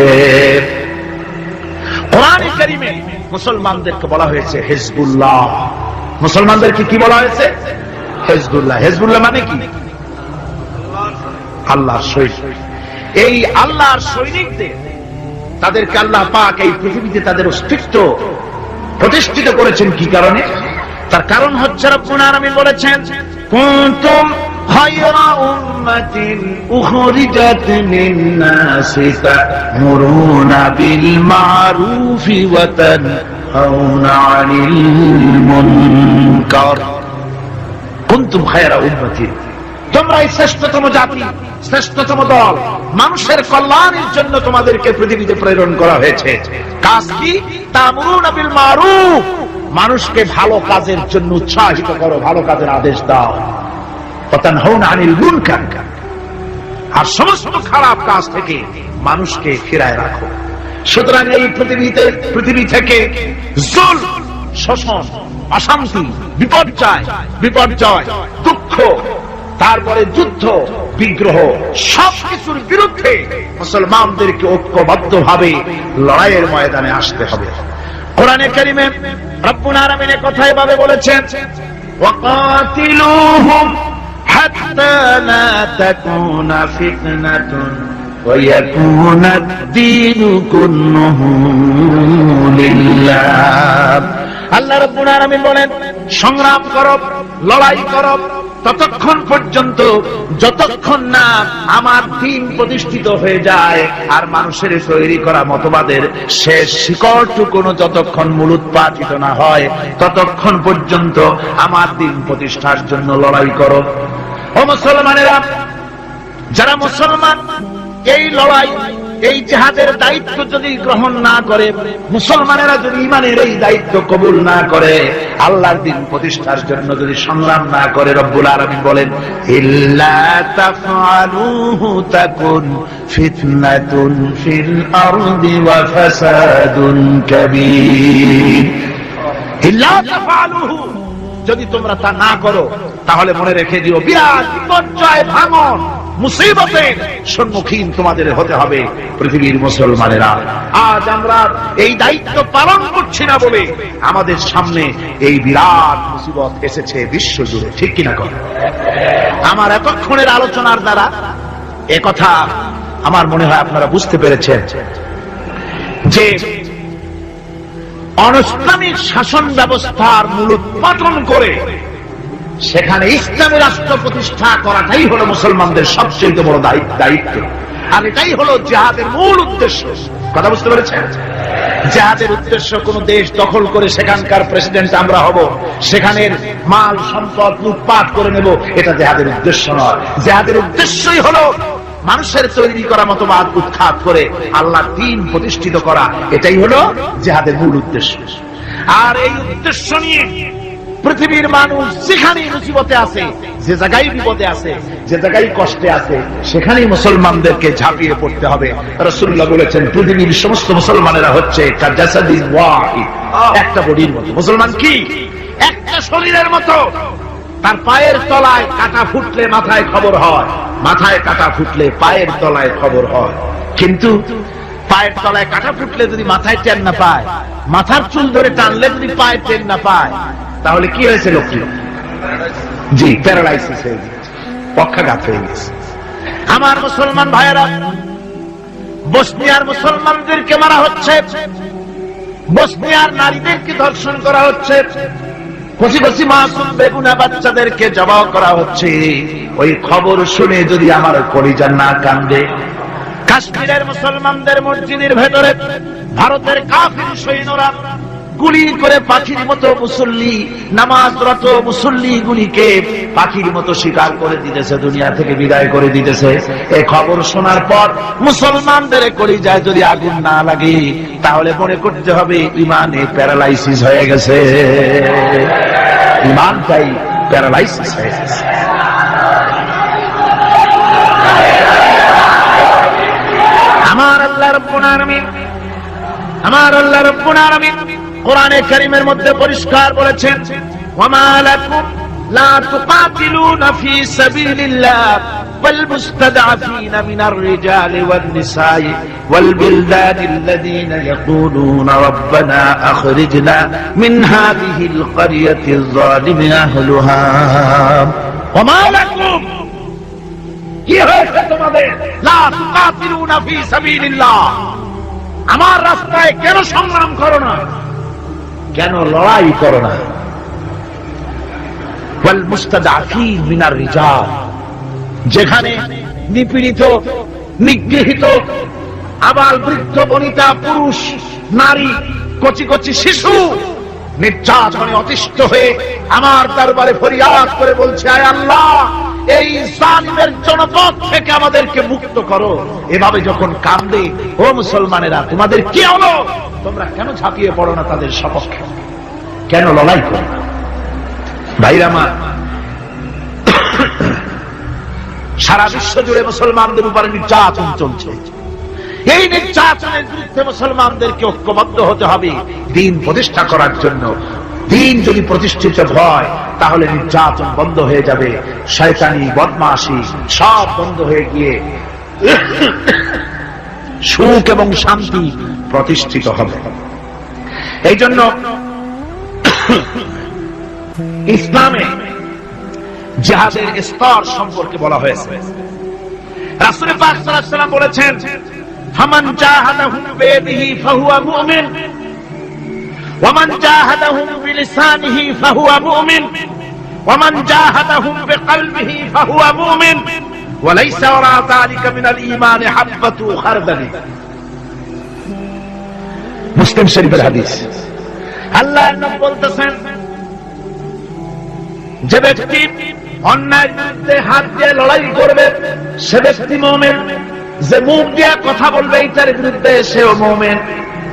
কোরআনে কারীমে মুসলমানদেরকে বলা হয়েছে হিজবুল্লাহ। মুসলমানদেরকে কি বলা হয়েছে? হিজবুল্লাহ। হিজবুল্লাহ মানে কি? আল্লাহর সৈনিক। এই আল্লাহর সৈনিকদের, তাদেরকে আল্লাহ পাক এই পৃথিবীতে তাদের অস্তিত্ব প্রতিষ্ঠিত করেছেন কি কারণে? তার কারণ হচ্ছে রব্বুল আলামিন বলেছেন, কুনতুম খায়রা উম্মাতিন উখরিজাত লিন-নাসি তা'মুরুনা বিল মা'রুফি ওয়া তানহাউনা 'আনিল মুনকার। কুনতুম খায়রা উম্মাতিন, তোমরাই শ্রেষ্ঠতম জাতি, শ্রেষ্ঠতম দল। মানুষের কল্যাণের জন্য তোমাদেরকে পৃথিবীতে প্রেরণ করা হয়েছে। কাজ কি? তা'মুরুনা বিল মা'রুফ, মানুষকে ভালো কাজের জন্য উৎসাহিত করো, ভালো কাজের আদেশ দাও। ওয়া তানহাউনা আনিল মুনকার, আর সমস্ত খারাপ কাজ থেকে মানুষকে ফিরায় রাখো। সুতরাং এই পৃথিবী থেকে জুলম, শোষণ, অশান্তি, বিপর্যয়, দুঃখ, তারপরে যুদ্ধ, বিগ্রহ, সবকিছুর বিরুদ্ধে মুসলমানদেরকে ঐক্যবদ্ধভাবে লড়াইয়ের ময়দানে আসতে হবে। কোরআনে কারীমে রব্বুল আলামিন কথা এভাবে বলেছেন, ওয়াকাতিলুহুম হাত্তা লা তাকুনা ফিতনাতুন ওয়া ইয়াকুনা আদ-দীনু কুল্লুহু লিল্লাহ। আল্লাহ রাব্বুল আলামিন বলেন, সংগ্রাম করো, লড়াই করো ততক্ষণ পর্যন্ত যতক্ষণ না আমার দ্বীন প্রতিষ্ঠিত হয়ে যায়, আর মানুষের তৈরি করা মতবাদের শেষ শিকড়টুকুনো যতক্ষণ মূলোৎপাটিত না হয়, ততক্ষণ পর্যন্ত আমার দ্বীন প্রতিষ্ঠার জন্য লড়াই করো। ও মুসলমানেরা, যারা মুসলমান এই লড়াই, এই জিহাদের দায়িত্ব যদি গ্রহণ না করে, মুসলমানেরা যদি ঈমানের এই দায়িত্ব কবুল না করে, আল্লাহর দ্বীন প্রতিষ্ঠার জন্য যদি সংগ্রাম না করে, রব্বুল আলামিন বলেন, ইল্লা তাফআলুহু তাকুন ফিতনাতুন ফিল আরদি ওয়া ফাসাদুন কাবীর। ইল্লা তাফআলুহু, যদি তোমরা তা না করো, তাহলে মনে রেখে দিও বিরাট বিপর্যয়, ভাঙন, মুসিবতের সম্মুখীন তোমাদের হতে হবে। পৃথিবীর মুসলমানেরা, আজ আমরা এই দায়িত্ব পালন করছি না বলে আমাদের সামনে এই বিরাট মুসিবত এসেছে বিশ্ব জুড়ে, ঠিক কিনা কর? আমার এতক্ষণের আলোচনার দ্বারা একথা আমার মনে হয় আপনারা বুঝতে পেরেছেন যে অনিসলামিক শাসন ব্যবস্থার মূলোৎপাটন করে সেখানে ইসলামী রাষ্ট্র প্রতিষ্ঠা করাটাই হলো মুসলমানদের সবচেয়ে বড় দায়িত্ব, আর এটাই হলো জিহাদের মূল উদ্দেশ্য। কথা বুঝতে পেরেছেন? জিহাদের উদ্দেশ্য কোন দেশ দখল করে সেখানকার প্রেসিডেন্ট আমরা হব, সেখানের মাল সম্পদ লুটপাট করে নেব, এটা জিহাদের উদ্দেশ্য নয়। জিহাদের উদ্দেশ্যই হলো মানুষের তৈরি করা মতবাদ উৎখাত করে আল্লাহর দ্বীন প্রতিষ্ঠিত করা, এটাই হলো জিহাদের মূল উদ্দেশ্য। আর এই উদ্দেশ্য নিয়ে পৃথিবীর মানুষ যেখানেই মুসিবতে আছে, যে জায়গায় বিপদে আছে, যে জায়গায় কষ্টে আছে, সেখানেই মুসলমানদেরকে ঝাঁপিয়ে পড়তে হবে। রাসূলুল্লাহ বলেছেন, পৃথিবীর সমস্ত মুসলমানেরা হচ্ছে কাজাসাদিন ওয়াহিদ, একটা বডির মতো। মুসলমান কি? একটা শরীরের মতো। তার পায়ের তলায় কাটা ফুটলে মাথায় খবর হয়, মাথায় কাটা ফুটলে পায়ের তলায় খবর হয়। কিন্তু পায়ের তলায় কাটা ফুটলে যদি মাথায় টেন না পায়, মাথার চুল ধরে টানলে যদি পায়ের টেন না পায়, তাহলে কি হয়েছে? লোকটি জি প্যারালাইসিস হয়ে গেছে, পক্ষাঘাত হয়ে গেছে। আমার মুসলমান ভাইয়েরা, বসনিয়ার মুসলমানদেরকে মারা হচ্ছে, বসনিয়ার নারীদেরকে ধর্ষণ করা হচ্ছে, কচি কচি মাসুম বেগুনা বাচ্চাদেরকে জবাই করা হচ্ছে। ওই খবর শুনে যদি আমার কলিজা না কান্দে, কাশ্মীরের মুসলমানদের মসজিদের ভেতরে ভারতের কাফির সৈন্যরা গুলি করে পাখির মতো মুসল্লি, নামাজরত মুসল্লি গুলিকে পাখির মতো শিকার করে দিতেছে, দুনিয়া থেকে বিদায় করে দিতেছে। এই খবর শোনার পর মুসলমানদের কলিজায় যদি আগুন না লাগে, তাহলে মনে করতে হবে ইমানে প্যারালাইসিস হয়ে গেছে, ইমানটাই প্যারালাইসিস হয়ে গেছে। আমার আল্লাহ আল্লাহ রাব্বুল আলামিন কোরআনে কারীমের মধ্যে পরিষ্কার বলেছেন, ওয়ামা লাকুম লা তুকাতিলুনা ফি সাবিলিল্লাহ ওয়াল মুস্তাদআফিনা মিনার রিজালি ওয়ান নিসাই ওয়াল বিলদানিল্লাযীনা ইয়াকুলুনা রাব্বানা আখরিজনা মিন হাযিহিল ক্বরিয়াতিয যালিমি আহলুহা। ওয়ামা লাকুম, কি হয়েছে তোমাদের? লা তুকাতিলুনা ফি সাবিলিল্লাহ, আমার রাস্তায় কেন সংগ্রাম করো না, কেন লড়াই করো না? ওয়াল মুস্তাদআফিন মিনার রিজাল, যেখানে নিপীড়িত, নিগৃহীত, আবাল বৃদ্ধ বনিতা, পুরুষ নারী, কচি কচি শিশু নির্যাতনে অতিষ্ঠ হয়ে আমার দরবারে ফরিয়াদ করে বলছে, আয় আল্লাহ, এই জালিমের জনপদ থেকে আমাদেরকে মুক্ত করো। এভাবে যখন কান্দে, ও মুসলমানেরা, তোমাদের কি হলো? তোমরা কেন ঝাঁপিয়ে পড়ো না তাদের সপক্ষে? কেন লড়াই করো না? ভাইরা আমার, সারা বিশ্ব জুড়ে মুসলমানদের উপরে নির্যাতন চলছে। এই নির্যাতনের বিরুদ্ধে মুসলমানদেরকে ঐক্যবদ্ধ হতে হবে দ্বীন প্রতিষ্ঠা করার জন্য। দ্বীন যদি প্রতিষ্ঠিত হয় তাহলে নির্যাতন বন্ধ হয়ে যাবে, শয়তানি বদমাশি সব বন্ধ হয়ে গিয়ে সুখ এবং শান্তি প্রতিষ্ঠিত হবে। এই জন্য ইসলামে জিহাদের স্তর সম্পর্কে বলা হয়েছে। রাসূল পাক সাল্লাল্লাহু আলাইহি ওয়াসাল্লাম বলেছেন, ফামান জাহাদাহুম বিয়াদিহি ফাহুয়া মুমিন ওয়া মান জাহাদাহুম বিলিসানিহি ফাহুয়া মুমিন ওয়া মান জাহাদাহুম বিকলবিহি ফাহুয়া মুমিন ওয়া লাইসা ওয়ারা যালিকা মিনাল ঈমান হাববাতু খারদাল। মুসলিম শরীফের হাদিস। আল্লাহর নবী বলতেছেন, যে ব্যক্তি অন্যায়ের বিরুদ্ধে হাত দিয়ে লড়াই করবে সে ব্যক্তি মুমিন। যে মুখ দিয়ে কথা বলবে এটার বিরুদ্ধে সেও মুমিন।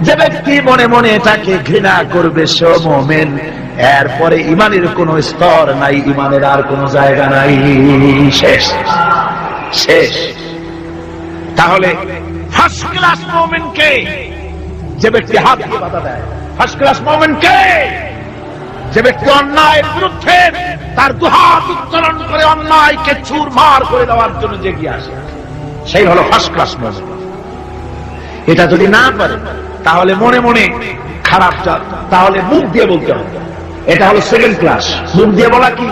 যে ব্যক্তি মনে মনে এটাকে ঘৃণা করবে সেও মুমিন। এরপরে ইমানের কোন স্তর নাই, ইমানের আর কোন জায়গা নাই, শেষ শেষ। তাহলে ফার্স্ট ক্লাস মুমিন কে? যে ব্যক্তি হাত দিয়ে বাধা দেয়। ফার্স্ট ক্লাস মুমিন কে? যে ব্যক্তি অন্যায়ের বিরুদ্ধে তার দুহাত উত্তোলন করে অন্যায়কে চুরমার করে দেওয়ার জন্য জেগে আসে, সেই হলো ফার্স্ট ক্লাস মুমিন। এটা যদি না পারে তাহলে মনে মনে খারাপ, তাহলে মুখ দিয়ে বলতে হবে। এটা হলো সেকেন্ড ক্লাস। মুখ দিয়ে বলা কি?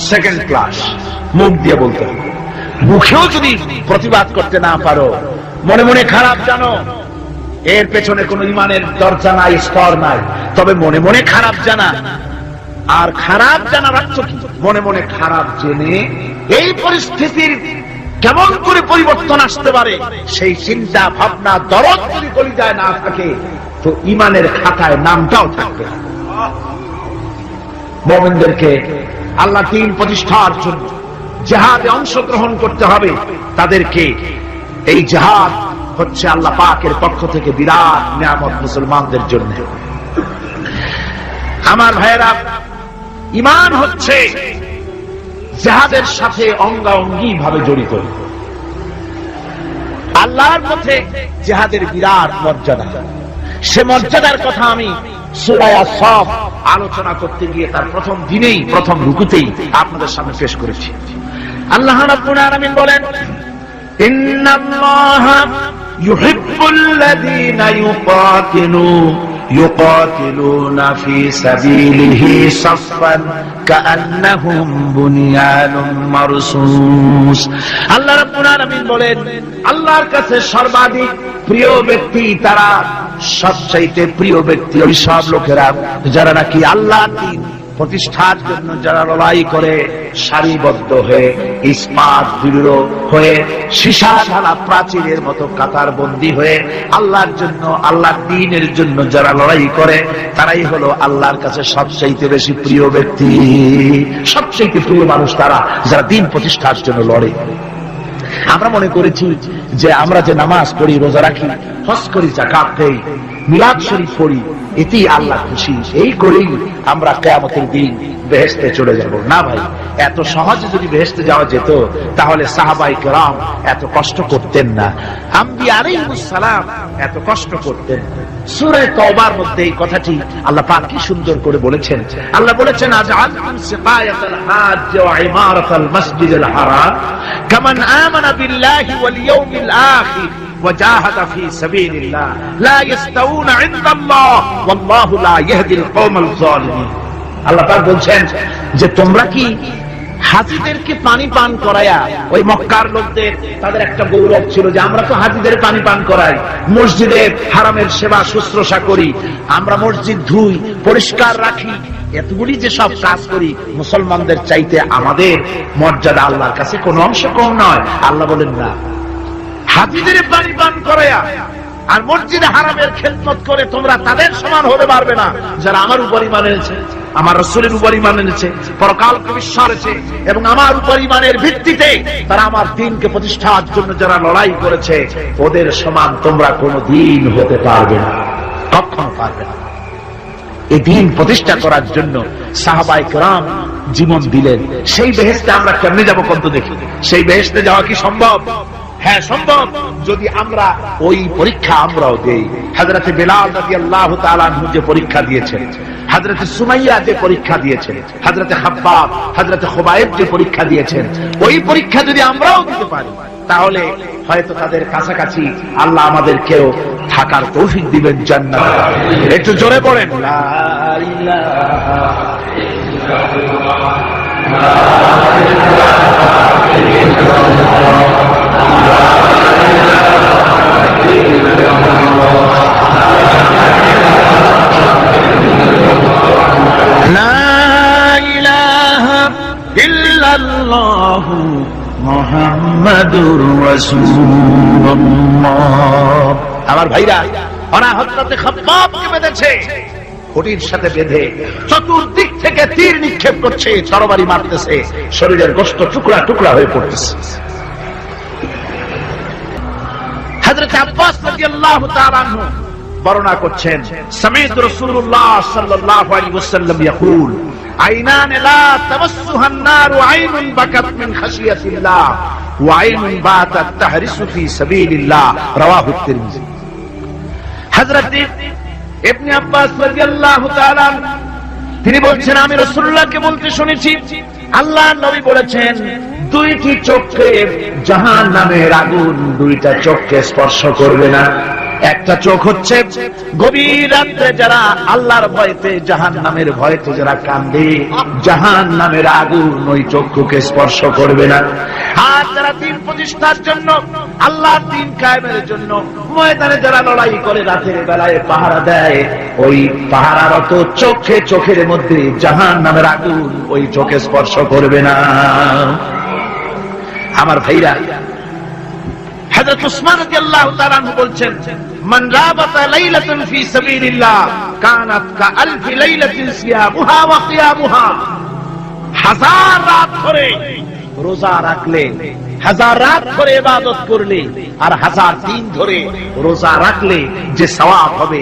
Second class. মুখ দিয়ে বলতে হবে। মুখেও যদি প্রতিবাদ করতে না পারো, মনে মনে খারাপ জানো, এর পেছনে কোন ইমানের দরজা নাই, স্তর নাই। তবে মনে মনে খারাপ জানা, আর খারাপ জানা রাখছো কি? মনে মনে খারাপ জেনে এই পরিস্থিতির কেমন করে পরিবর্তন আসতে পারে সেই চিন্তা ভাবনা দরদ যদি কলিজায় না থাকে তো ইমানের খাতায় নামটাও থাকবে। মুমিনদেরকে আল্লাহ দ্বীন প্রতিষ্ঠার জন্য জিহাদে অংশগ্রহণ করতে হবে। তাদেরকে এই জিহাদ হচ্ছে আল্লাহ পাকের পক্ষ থেকে বিরাট নিয়ামত মুসলমানদের জন্য। আমার ভাইয়েরা, ঈমান হচ্ছে জিহাদের সাথে অঙ্গাঅঙ্গি ভাবে জড়িত। আল্লাহর পথে জিহাদের বিরাট মর্যাদা। সে মর্যাদার কথা আমি সূরা আস-সাফ আলোচনা করতে গিয়ে তার প্রথম দিনেই, প্রথম রুকুতেই আপনাদের সামনে পেশ করেছি। আল্লাহ রাব্বুল আলামিন বলেন, ইন্নাল্লাহা ইউহিব্বুল্লাযীনা يقاتلون في سبيله صفا كأنهم بنيان مرصوص। আল্লাহ রাব্বুল আলামিন বলেন, আল্লাহর কাছে সর্বাধিক প্রিয় ব্যক্তি তারা, সবচাইতে প্রিয় ব্যক্তি ওই সব লোকেরা যারা নাকি আল্লাহর দ্বীন প্রতিষ্ঠার জন্য যারা লড়াই করে সারিবদ্ধ হয়ে, ইস্পাত দৃঢ় হয়ে, সীসা ঢালা প্রাচীরের মতো কাতার বন্দী হয়ে আল্লাহর জন্য, আল্লাহর দ্বীনের জন্য যারা লড়াই করে তারাই হলো আল্লাহর কাছে সবচাইতে বেশি প্রিয় ব্যক্তি। সবচাইতে প্রিয় মানুষ তারা যারা দ্বীন প্রতিষ্ঠার জন্য লড়ে। আমরা মনে করেছি যে আমরা যে নামাজ পড়ি, রোজা রাখি, হজ করি, যাকাত দেই, মিলাদ শরীফ পড়ি, এতেই আল্লাহ খুশি, এই করেই আমরা কিয়ামতের দিন বেহেশতে চলে যাব। না ভাই, এত সহজে যদি বেহেশতে যাওয়া যেত তাহলে সাহাবায়ে কেরাম এত কষ্ট করতেন না, আম্বিয়া আলাইহিস সালাম এত কষ্ট করতেন। সূরা তওবার মধ্যে এই কথাটি আল্লাহ পাক কি সুন্দর করে বলেছেন। আল্লাহ বলেছেন, আজআলতুম সিকায়াতাল হাজ ওয়া ইমারাতাল মাসজিদিল হারাম কামান আমানা বিল্লাহি ওয়াল ইয়াউমিল আখির وجاهد في سبيل الله لا يستوون عند الله والله لا يهدي القوم الظالمين। আল্লাহ পাক বলছেন যে তোমরা কি হাজীদেরকে পানি পান করায়া, ওই মক্কার লোকদের তাদের একটা গৌরব ছিল যে আমরা তো হাজীদের পানি পান করাই, মসজিদের হারামের সেবা শুশ্রূষা করি, আমরা মসজিদ ধুই, পরিষ্কার রাখি, এতগুলি যে সব কাজ করি, মুসলমানদের চাইতে আমাদের মর্যাদা আল্লাহর কাছে কোনো অংশ কম নয়। আল্লাহ বলেন না, হাজীদের পানি পান করায়া আর মসজিদে হারামের খেদমত করে তোমরা তাদের সমান হতে পারবে না যারা আমার উপর ঈমান এনেছে, আমার রাসূলের উপর ঈমান এনেছে, পরকালকে বিশ্বাস করেছে এবং আমার উপর ঈমানের ভিত্তিতে তারা আমার দ্বীনকে প্রতিষ্ঠার জন্য যারা লড়াই করেছে, ওদের সমান তোমরা কোনোদিন হতে পারবে না, কখনো পারবে না। এই দ্বীন প্রতিষ্ঠা করার জন্য সাহাবায়ে কেরাম জীবন দিলেন। সেই বেহেশতে আমরা কেমনে যাব কত দেখি? সেই বেহেশতে যাওয়া কি সম্ভব? হ্যাঁ সম্ভব, যদি আমরা ওই পরীক্ষা আমরাও দেই। হযরতে বেলাল রাদিয়াল্লাহু তাআলা আনহু যে পরীক্ষা দিয়েছেন, হযরতে সুমাইয়া যে পরীক্ষা দিয়েছেন, হযরতে খাব্বাব, হযরতে খুবাইব যে পরীক্ষা দিয়েছেন, ওই পরীক্ষা যদি আমরাও দিতে পারি তাহলে হয়তো তাদের কাছাকাছি আল্লাহ আমাদেরকেও থাকার তৌফিক দিবেন জান্নাতে। একটু জোরে পড়েন, লা ইলাহা ইল্লাল্লাহ, লা ইলাহা ইল্লাল্লাহ। আমার ভাইরা, ওরা হযরতে খাব্বাবকে বেঁধেছে, খুঁটির সাথে বেঁধে চতুর্দিক থেকে তীর নিক্ষেপ করছে, তরবারি মারতেছে, শরীরের গোশত টুকরা টুকরা হয়ে পড়তেছে। হযরত আব্বাস রাদিয়াল্লাহু তাআলা আনহু বর্ণনা করছেন, সামি'তু রাসূলুল্লাহ সাল্লাল্লাহু আলাইহি ওয়াসাল্লাম ইয়াকুল, আইনান লা তামাসসুহান নারু আইনুন বাকাত মিন খাশিয়াতিল্লাহ ওয়া আইনুন বাতাত তাহরিসু ফি সাবিলিল্লাহ, রাওয়াহু তিরমিজি। হযরত ইবনে আব্বাস রাদিয়াল্লাহু তাআলা তিনি বলছেন, আমি রাসূলুল্লাহকে বলতে শুনেছি, আল্লাহর নবী বলেছেন, দুইটি চোখে জাহান্নামের আগুন দুইটা চোখকে স্পর্শ করবে না। একটা চোখ হচ্ছে গভীর রাত্রে যারা আল্লাহর ভয়তে, জাহান্নামের ভয়তে যারা কান্দে, জাহান্নামের আগুন ওই চক্ষুকে স্পর্শ করবে না। আর যারা দ্বীন প্রতিষ্ঠার জন্য, আল্লাহর দ্বীন কায়েমের জন্য ময়দানে যারা লড়াই করে, রাতের বেলায় পাহারা দেয়, ওই পাহারারত চোখে, চোখের মধ্যে জাহান্নামের আগুন ওই চোখে স্পর্শ করবে না। আমার ভাইরা, হযরত উসমান রাদিয়াল্লাহু তাআলা আনহু বলছেন, মান রাবাতা লাইলাতান ফি সাবিলিল্লাহ কানাত কাআলফি লাইলাতিন সিয়ামুহা ওয়া কিয়ামুহা। হাজার রাত ধরে রোজা রাখলে, হাজার রাত ধরে ইবাদত করলে, আর হাজার দিন ধরে রোজা রাখলে যে সওয়াব হবে,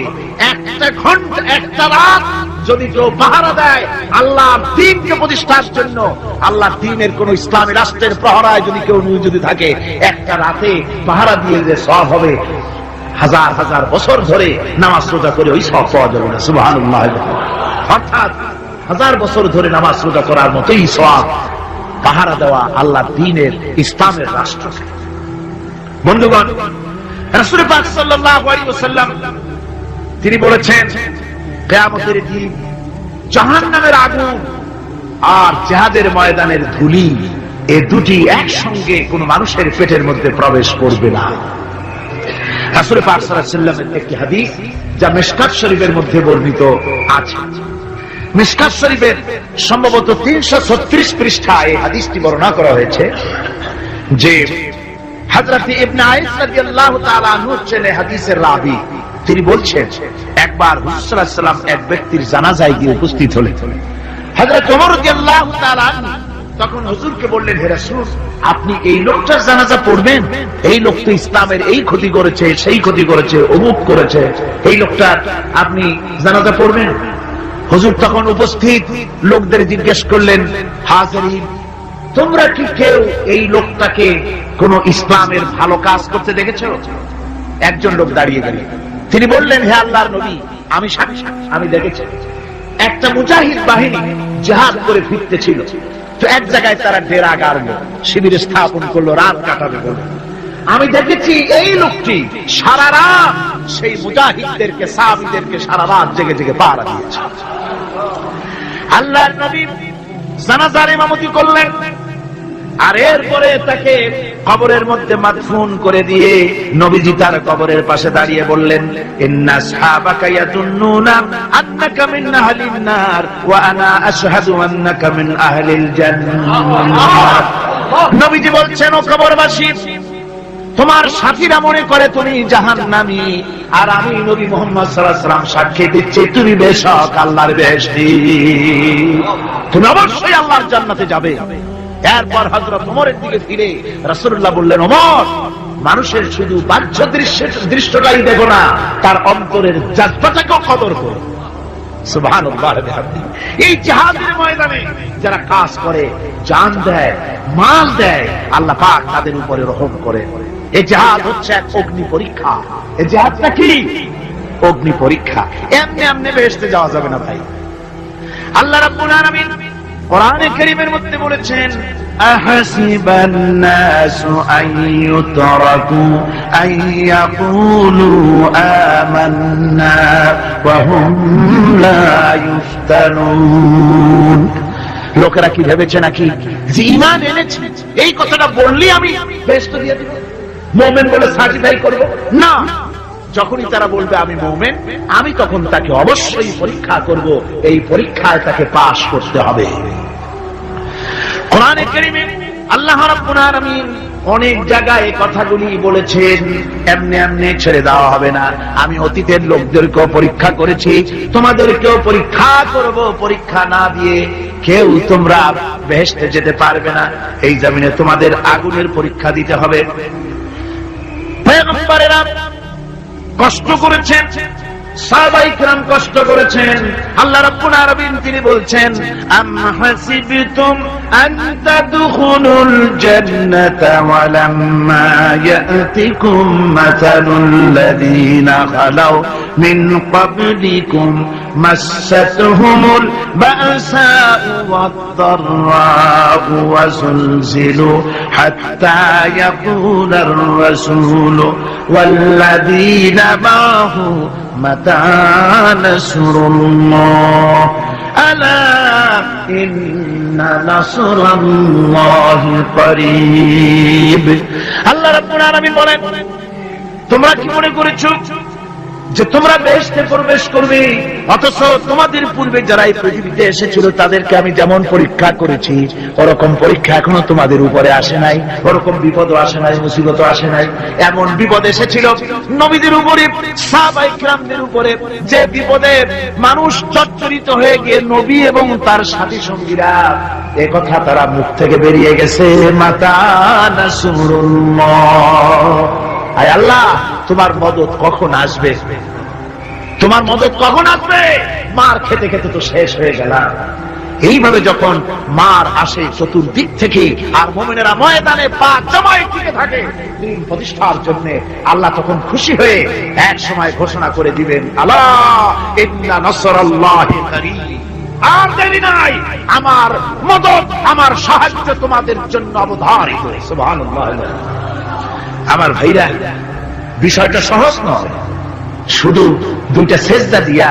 একটা ঘন্টা, একটা রাত যদি কেউ পাহারা দেয় আল্লাহর দ্বীনকে প্রতিষ্ঠার জন্য, আল্লাহর দ্বীনের কোন ইসলামী রাষ্ট্রের প্রহরায় যদি কেউ নিয়োজিত থাকে, একটা রাতে পাহারা দিয়ে যে সওয়াব হবে, হাজার হাজার বছর ধরে নামাজ রোজা করে ওই সওয়াব পাওয়া যাবে না। সুবহানাল্লাহ। অর্থাৎ হাজার বছর ধরে নামাজ রোজা করার মতোই সওয়াব পাহারা দেওয়া আল্লাহর দ্বীনের, ইসলামের রাষ্ট্র। বন্ধুগণ, রাসূল পাক সাল্লাল্লাহু আলাইহি ওয়াসাল্লাম তিনি বলেছেন, কিয়ামতের দিন জাহান্নামের আগুন আর জিহাদের ময়দানের ধুলি, এই দুটি একসঙ্গে কোন মানুষের পেটের মধ্যে প্রবেশ করবে না। রাসূল পাক সাল্লাল্লাহু আলাইহি ওয়াসাল্লামের একটি হাদিস যা মিশকাত শরীফের মধ্যে বর্ণিত আছে। মিশকাত শরীফের সম্ভবত 336 পৃষ্ঠায় এই হাদিসটি বর্ণনা করা হয়েছে যে হযরত ইবনে আইস রাদিয়াল্লাহু তাআলা আনহু হচ্ছেন এই হাদিসের রাবী। তিনি বলছেন, একবার হুজুর সাল্লাল্লাহু আলাইহি ওয়াসাল্লাম এক ব্যক্তির জানাজায় গিয়ে উপস্থিত হলেন। হযরত ওমর রাদিয়াল্লাহু তাআলা আনহু তখন হুজুরকে বললেন, হে রাসূল, আপনি এই লোকটার জানাজা পড়বেন? এই লোক তো ইসলামের এই ক্ষতি করেছে, সেই ক্ষতি করেছে, অমুক করেছে, এই লোকটার আপনি জানাজা পড়বেন? হুজুর তখন উপস্থিত লোকদের জিজ্ঞেস করলেন, হাজিরিন, তোমরা কি কেউ এই লোকটাকে কোন ইসলামের ভালো কাজ করতে দেখেছ? একজন লোক দাঁড়িয়ে গেলেন, তিনি বললেন, হে আল্লাহর নবী, আমি সাক্ষী, আমি দেখেছি। একটা মুজাহিদ বাহিনী জিহাদ করে ফিরতেছিল, তো এক জায়গায় তারা ডেরা গাড়লো, শিবির স্থাপন করলো, রাত কাটাবে বলে। আমি দেখেছি এই লোকটি সারা রাত সেই মুজাহিদদেরকে, সাহাবীদেরকে সারা রাত জেগে জেগে পাহারা দিয়েছে। আল্লাহর নবী জানাজার ইমামতি করলেন, আর এরপরে তাকে কবরের মধ্যে মাদফুন করে দিয়ে নবীজি তার কবরের পাশে দাঁড়িয়ে বললেন, ইন্না আসহাবাকা ইয়াতুন্নুনা আন্নাকা মিন আহলিন নার ওয়া আনা আশহাদু আন্নাকা মিন আহলিল জান্নাহ। নবীজি বলছেন, ও কবরবাসী, তোমার সাথীরা মনে করে তুমি জাহান্নামী, আর আমি নবী মুহাম্মদ সাল্লাল্লাহু আলাইহি ওয়াসাল্লাম সাক্ষী দিচ্ছি তুমি বেশক আল্লাহর বেহেশতি, তুমি অবশ্যই আল্লাহর জান্নাতে যাবে। এরপর হযরত ওমরের দিকে ফিরে রাসূলুল্লাহ বললেন, ওমর, মানুষের শুধু বাহ্য দৃশ্যটাই দেখো না, তার অন্তরের জজবাটাকেও কদর করো। সুবহানাল্লাহ। এই জিহাদের ময়দানে যারা কাজ করে, জান দেয়, মাল দেয়, আল্লাহ পাক তাদের উপরে রহম করে। এই জিহাদ হচ্ছে এক অগ্নি পরীক্ষা। এই জিহাদটা কি? অগ্নি পরীক্ষা। এমনি এমনি বেহেশতে যাওয়া যাবে না ভাই। আল্লাহ রাব্বুল আলামিন কোরআনে কারীমের মধ্যে বলেছেন, আহাসিবান নাসু আইয়ুতরাকু আইয়াকুলু আমান্না ওয়া হুম লা ইফতানুন। লোকেরা কি ভেবেছে নাকি যে ঈমান এনেছে, এই কথাটা বললেই আমি বেহেশত দিয়ে দেব, মুমিন বলে সার্টিফাই করব? না, যখনই তারা বলবে আমি মুমিন, আমি তখন তাকে অবশ্যই পরীক্ষা করব, এই পরীক্ষায় তাকে পাশ করতে হবে। কোরআনে কারীমে আল্লাহ রাব্বুল আলামিন অনেক জায়গায় এই কথাগুলি বলেছেন, এমনি এমনি ছেড়ে দেওয়া হবে না। আমি অতীতের লোকদেরকেও পরীক্ষা করেছি, তোমাদেরকেও পরীক্ষা করব। পরীক্ষা না দিয়ে কেউ তোমরা বেহেশতে যেতে পারবে না। এই জমিনে তোমাদের আগুনের পরীক্ষা দিতে হবে। পয়গম্বরেরা কষ্ট করেছেন, সাহাবায়ে কিরাম কষ্ট করেছেন। আল্লাহ রাব্বুল আলামিন তিনি বলছেন, আম হাসিবতুম আন তাদখুলুল জান্নাতা ওয়া লাম্মা ইয়াতিকুম মাসালুল লাযীনা খালাউ মিন ক্বাবলিকুম মাসাতহুমুল বাসাউ ওয়াদ-দাররাউ ওয়া যুলজিলু হাত্তা ইয়াকুলার রাসূলু ওয়াল্লাযীনা মা'হু মাতা নাসরুল্লাহ আলা ইন্না নাসরাল্লাহি করিব। আল্লাহ রাব্বুল আলামিন বলেন, তোমরা কি মনে করেছো যে তোমরা বেহেশতে প্রবেশ করবে, অথচ তোমাদের পূর্বে যারা এই পৃথিবীতে এসেছিল তাদেরকে আমি যেমন পরীক্ষা করেছি, ওরকম পরীক্ষা এখনো তোমাদের উপরে আসে নাই, ওরকম বিপদও আসে নাই, মুসিবতও আসে নাই। এমন বিপদ এসেছিল নবীদের উপরে, সাহাবায়ে কিরামদের উপরে, যে বিপদে মানুষ জর্জরিত হয়ে গিয়ে নবী এবং তার সাথী সঙ্গীরা একথা তারা মুখ থেকে বেরিয়ে গেছে, মাতা নাসরুল্লাহ, আয় আল্লাহ তোমার মদদ কখন আসবে, তোমার মদদ কখন আসবে? মার খেতে খেতে তো শেষ হয়ে গেলাম। এইভাবে যখন মার আসে চতুর্দিক থেকে, আর মুমিনেরা ময়দানে পা জমায়ে টিকে থাকে দ্বীন প্রতিষ্ঠার জন্য, আল্লাহ তখন খুশি হয়ে এক সময় ঘোষণা করে দিবেন, আলা ইন্না নাসরাল্লাহি করিব, আর দেরি নাই, আমার মদদ, আমার সাহায্য তোমাদের জন্য অবধারিত। সুবহানাল্লাহ। আমার ভাইরা, বিষয়টা সহজ নয়। শুধু দুইটা সেজদা দিয়া,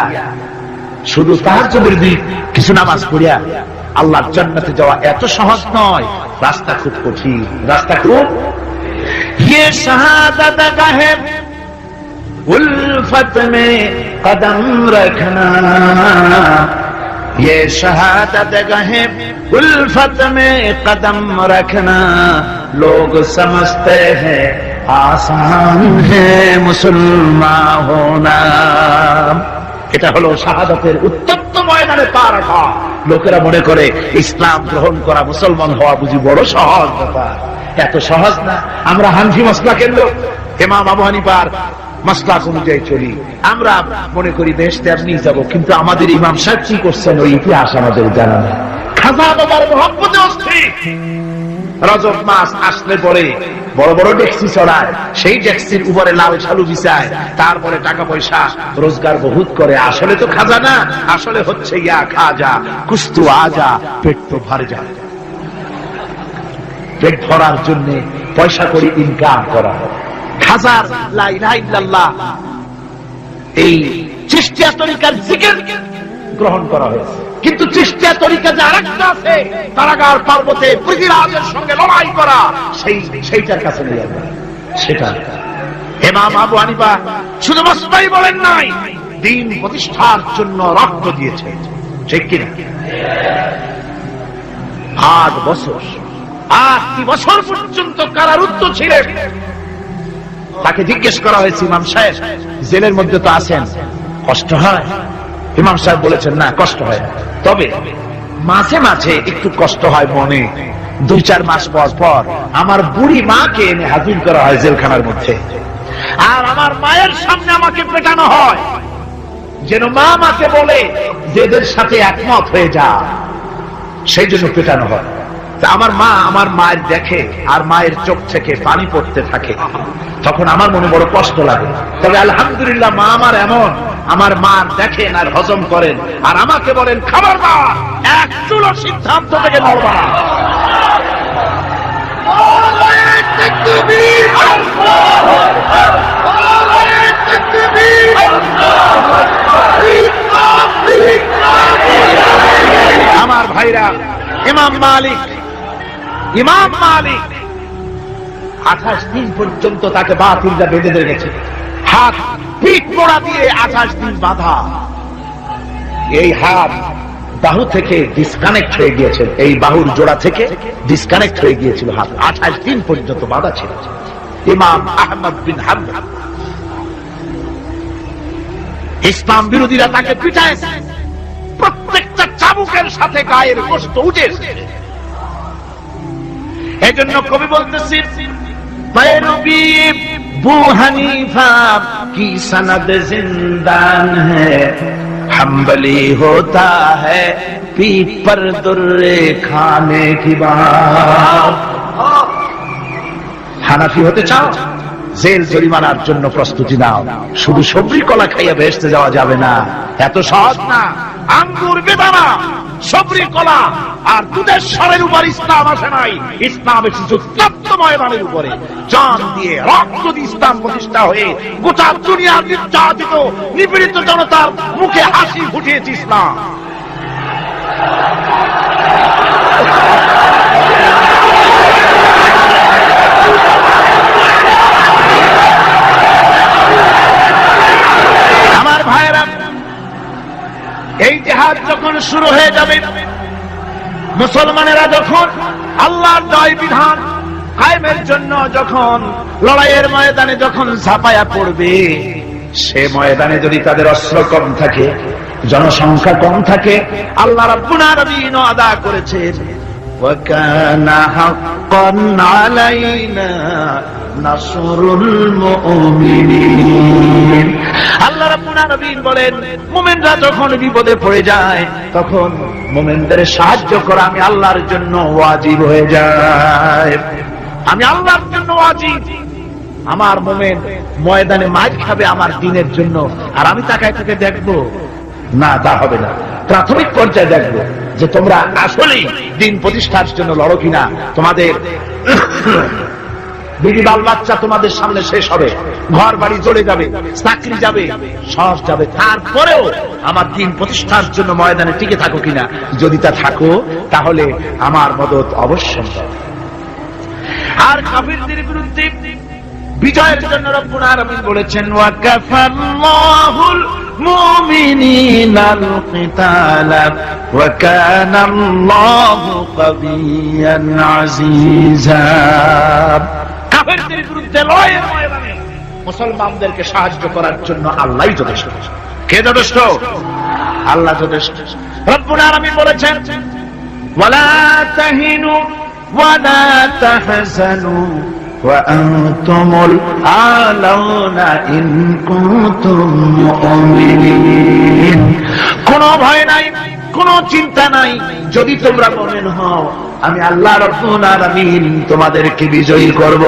শুধু তাহাজ্জুদের কিছু নামাজ পড়িয়া আল্লাহর জান্নাতে যাওয়া এত সহজ নয়। রাস্তা খুব কঠিন, রাস্তা খুব। ये शहादत गाहे उल्फत में कदम रखना, ये शहादत गाहे उल्फत में कदम रखना, लोग समझते हैं आसान है मुसलमान होना। এটা হলো শাহাদাতের উত্তম ময়দানে পা রাখা। লোকেরা মনে করে ইসলাম গ্রহণ করা, মুসলমান হওয়া বুঝি বড় সহজ ব্যাপার। এত সহজ না। আমরা হানফি মাসলাকের লোক, ইমাম আবু হানিফার মাসলাক অনুযায়ী চলি। আমরা মনে করি বেহেশতে এমনি যাব, কিন্তু আমাদের ইমাম সাহেব কি করছেন ওই ইতিহাস আমাদের জানা নেই। খাজা বাবার মহব্বতে অস্থির। রজব মাস আসলে পরে বড় বড় ডেক্সি চড়ায়, সেই ডেক্সির উপরে লাল শালু বিছায়, তারপরে টাকা পয়সা রোজগার বহুত করে। আসলে তো খাজা না, আসলে হচ্ছে ইয়া খাজা কুস্তু আজা, পেট তো ভরে যায়। পেট ভরার জন্য পয়সা করে ইনকাম করা। খাজার লা ইলাহা ইল্লাল্লাহ এই চিশতিয়া তরিকার জিকির গ্রহণ করা হয়েছে, কিন্তু চিশতিয়া তরিকা যে আরেকটা আছে, কারাগার পর্বতে পৃথিবীরাজের সঙ্গে লড়াই করা, সেইটার কাছে নিয়ে যাবে। সেটা ইমাম আবু হানিফা শুধু মসলাই বলেন নাই, দ্বীন প্রতিষ্ঠার জন্য রক্ত দিয়েছে, ঠিক কিনা? 8 বছর পর্যন্ত কারারুদ্ধ ছিলেন। তাকে জিজ্ঞেস করা হয়েছে, ইমাম সাহেব জেলের মধ্যে তো আছেন, কষ্ট হয়? ইমাম সাহেব বলেছেন, না কষ্ট হয় না, তবে মাঝে মাঝে একটু কষ্ট হয় মনে। 2-4 মাস পর পর আমার বুড়ি মাকে এনে হাজির করা হয় জেলখানার মধ্যে, আর আমার মায়ের সামনে আমাকে পেটানো হয়, যেন মা আমাকে বলে যে এদের সাথে একমত হয়ে যা, সেই জন্য পেটানো হয়। আমার মা আমার মায়ের দেখে, আর মায়ের চোখ থেকে পানি পড়তে থাকে, তখন আমার মনে বড় কষ্ট লাগে। তবে আলহামদুলিল্লাহ মা আমার এমন, আমার মা দেখেন আর হজম করেন, আর আমাকে বলেন খবরদার এক চুলো সিদ্ধান্ত থেকে নড়বা না। আমার ভাইরা, ইমাম মালিক 28 দিন পর্যন্ত তাকে বাতিলরা বেঁধে রেখেছে, হাত পিঠ মোড়া দিয়ে 28 দিন বাঁধা। এই হাত বাহু থেকে ডিসকানেক্ট হয়ে গিয়েছে, এই বাহুর জোড়া থেকে ডিসকানেক্ট হয়ে গিয়েছিল হাত, 28 দিন পর্যন্ত বাঁধা ছিল। ইমাম আহমদ বিন হাম্বল, ইসলাম বিরোধীরা তাকে পিটাইছে, প্রত্যেকটা চাবুকের সাথে গায়ের গোশত উঠেছে। এজন্য কবি বলতেছি, पैरवी बू हनीफा की सनद जिंदान है, हम्बली होता है पीठ पर दुर्रे खाने की बात। হানাফি হতে চাও, জেল জরিমানার জন্য প্রস্তুতি নাও। শুধু সবরি কলা খাইয়া বেহেশতে যাওয়া যাবে না, এত সহজ না। আঙ্গুর, বেদানা, সবরি কলা আর দুধের স্বরের উপর ইসলাম আসে নাই। ইসলাম এসেছে উত্তপ্ত ময়দানের উপরে, জান দিয়ে রক্ত দিয়ে ইসলাম প্রতিষ্ঠা হয়ে গোটা দুনিয়ার নির্যাতিত নিপীড়িত জনতার মুখে হাসি ফুটিয়েছে ইসলাম। আমার ভাইয়েরা, এই জিহাদ যখন শুরু হয়ে যাবে, মুসলমানেরা যখন আল্লাহর দয় বিধান কায়েমের জন্য যখন লড়াইয়ের ময়দানে যখন ঝাঁপায়া পড়বে, সে ময়দানে যদি তাদের অস্ত্র কম থাকে, জনসংখ্যা কম থাকে, আল্লাহ রাব্বুল আলামিন আদা করেছেন ওয়াকানা হাক্কান আলাইনা নাসরুল মুমিনিন। আল্লাহ রাব্বুল আলামিন বলেন, মুমিনরা যখন বিপদে পড়ে যায় তখন মুমিনদের সাহায্য করা আমি আল্লাহর জন্য ওয়াজিব হয়ে যায়। আমি আল্লাহর জন্য ওয়াজিব। আমার মুমিন ময়দানে মার খাবে আমার দ্বীনের জন্য, আর আমি তাকায় থেকে দেখবো না, তা হবে না। প্রাথমিক পর্যায়ে দেখবো যে তোমরা আসলেই দ্বীন প্রতিষ্ঠার জন্য লড়ো কিনা। তোমাদের বিবি বাল বাচ্চা তোমাদের সামনে শেষ হবে, ঘর বাড়ি চলে যাবে, চাকরি যাবে, সব যাবে, তারপরেও আমার দ্বীন প্রতিষ্ঠার জন্য ময়দানে টিকে থাকো কিনা। যদি তা থাকো তাহলে আমার মদত অবশ্যই। আর কাফিরদের বিরুদ্ধে বিজয়ের জন্য রব্বুল আলামিন বলেছেন ওয়াকাফাল্লাহুল মুমিনিনাল কিতালা ওয়া কানাল্লাহু কাবিয়্যান আজিজা। কাফেরদের বিরুদ্ধে লড়াইয়ের ময়দানে মুসলমানদেরকে সাহায্য করার জন্য আল্লাহই যথেষ্ট। কে যথেষ্ট? আল্লাহ যথেষ্ট। রব্বুল আলামিন বলেছেন ওয়ালা তাহিনু ওয়ালা তাহজানু ওয়া আনতুমুল আলাউনা ইন কুনতুম মুমিনিন। কোনো ভয় নাই, কোনো চিন্তা নাই, যদি তোমরা মুমিন হও আমি আল্লাহ রাব্বুল আলামিন তোমাদেরকে বিজয়ী করব।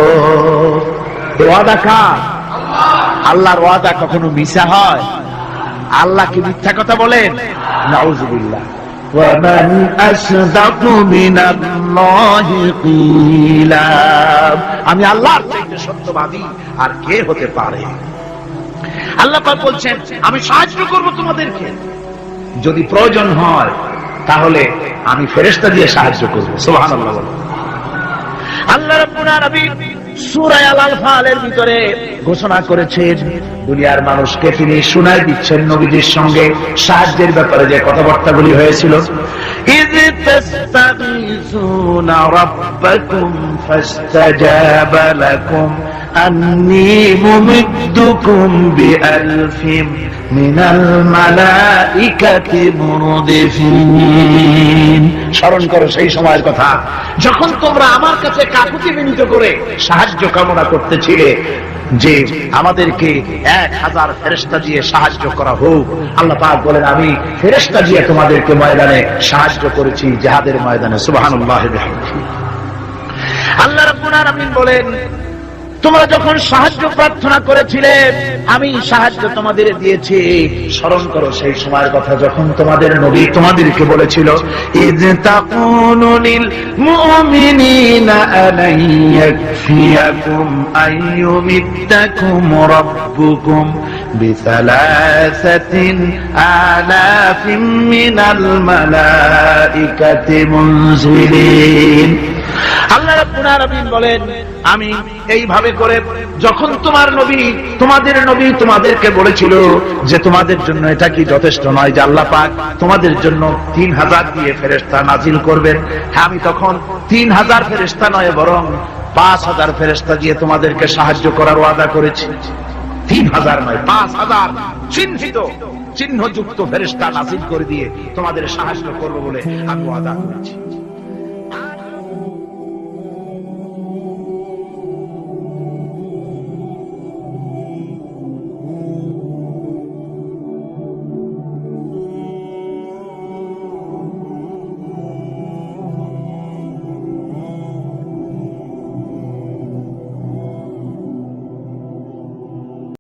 ওয়াদা কার? আল্লাহর ওয়াদা কখনো মিথ্যা হয়? আল্লাহ কি মিথ্যা কথা বলেন? নাউযুবিল্লাহ। ওয়ামান আসদাকু মিনাল্লাহি কিলা। আমি আল্লাহর থেকে সত্যবাদী আর কে হতে পারে? আল্লাহ পাক বলছেন আমি সাহায্য করব তোমাদেরকে, যদি প্রয়োজন হয় তাহলে আমি ফেরেশতা দিয়ে সাহায্য করব। সুবহানাল্লাহ। আল্লাহ রাব্বুল আলামিন সূরা আল-আনফালের ভিতরে ঘোষণা করেছেন দুনিয়ার মানুষকে তিনি শোনায় দিচ্ছেন নবীজির সঙ্গে সাহায্যের ব্যাপারে যে কথাবার্তাগুলি হয়েছিল। ইয তাস্তাগীসুনা রাব্বাকুম ফাস্তাজাবা লাকুম আন্নী মুমিদ্দুকুম বিআলফিন মিনাল মালাইকাতি মুরদিফিন। স্মরণ করো সেই সময়ের কথা যখন তোমরা আমার কাছে কাকুতি বিনীত করে সাহায্য কামনা করতেছিলে যে আমাদেরকে 1000 ফেরেশতা দিয়ে সাহায্য করা হোক। আল্লাহ পাক বলেন আমি ফেরেশতা দিয়ে তোমাদেরকে ময়দানে সাহায্য করেছি, জিহাদের ময়দানে। সুবহানাল্লাহি ওয়া বিহামদিহি। আল্লাহ রাব্বুল আলামিন বলেন তোমরা যখন সাহায্য প্রার্থনা করেছিলে আমি সাহায্য তোমাদের দিয়েছি। স্মরণ করো সেই সময়ের কথা যখন তোমাদের নবী তোমাদেরকে বলেছিল ইয তাকুনু লিল মুমিনিনা আলাই ইয়াকফিয়াকুম আইয়ুমিদ্দাকুম রাব্বুকুম বিসালাসাতিন আলাফিন মিনাল মালাইকাতি মুনজিলিন। আল্লাহ রাব্বুল আলামিন বলেন আমি এইভাবে করে যখন তোমাদের নবী তোমাদেরকে বলেছিল যে তোমাদের জন্য এটা কি যথেষ্ট নয় যে আল্লাহ পাক তোমাদের জন্য 3000 দিয়ে ফেরেশতা নাজিল করবেন, হ্যাঁ আমি তখন 3000 ফেরেশতা নয় বরং 5000 ফেরেশতা দিয়ে তোমাদেরকে সাহায্য করার ওয়াদা করেছি। 3000 নয় 5000 চিহ্নযুক্ত ফেরেশতা নাজিল করে দিয়ে তোমাদের সাহায্য করব বলে আমি ওয়াদা করেছি।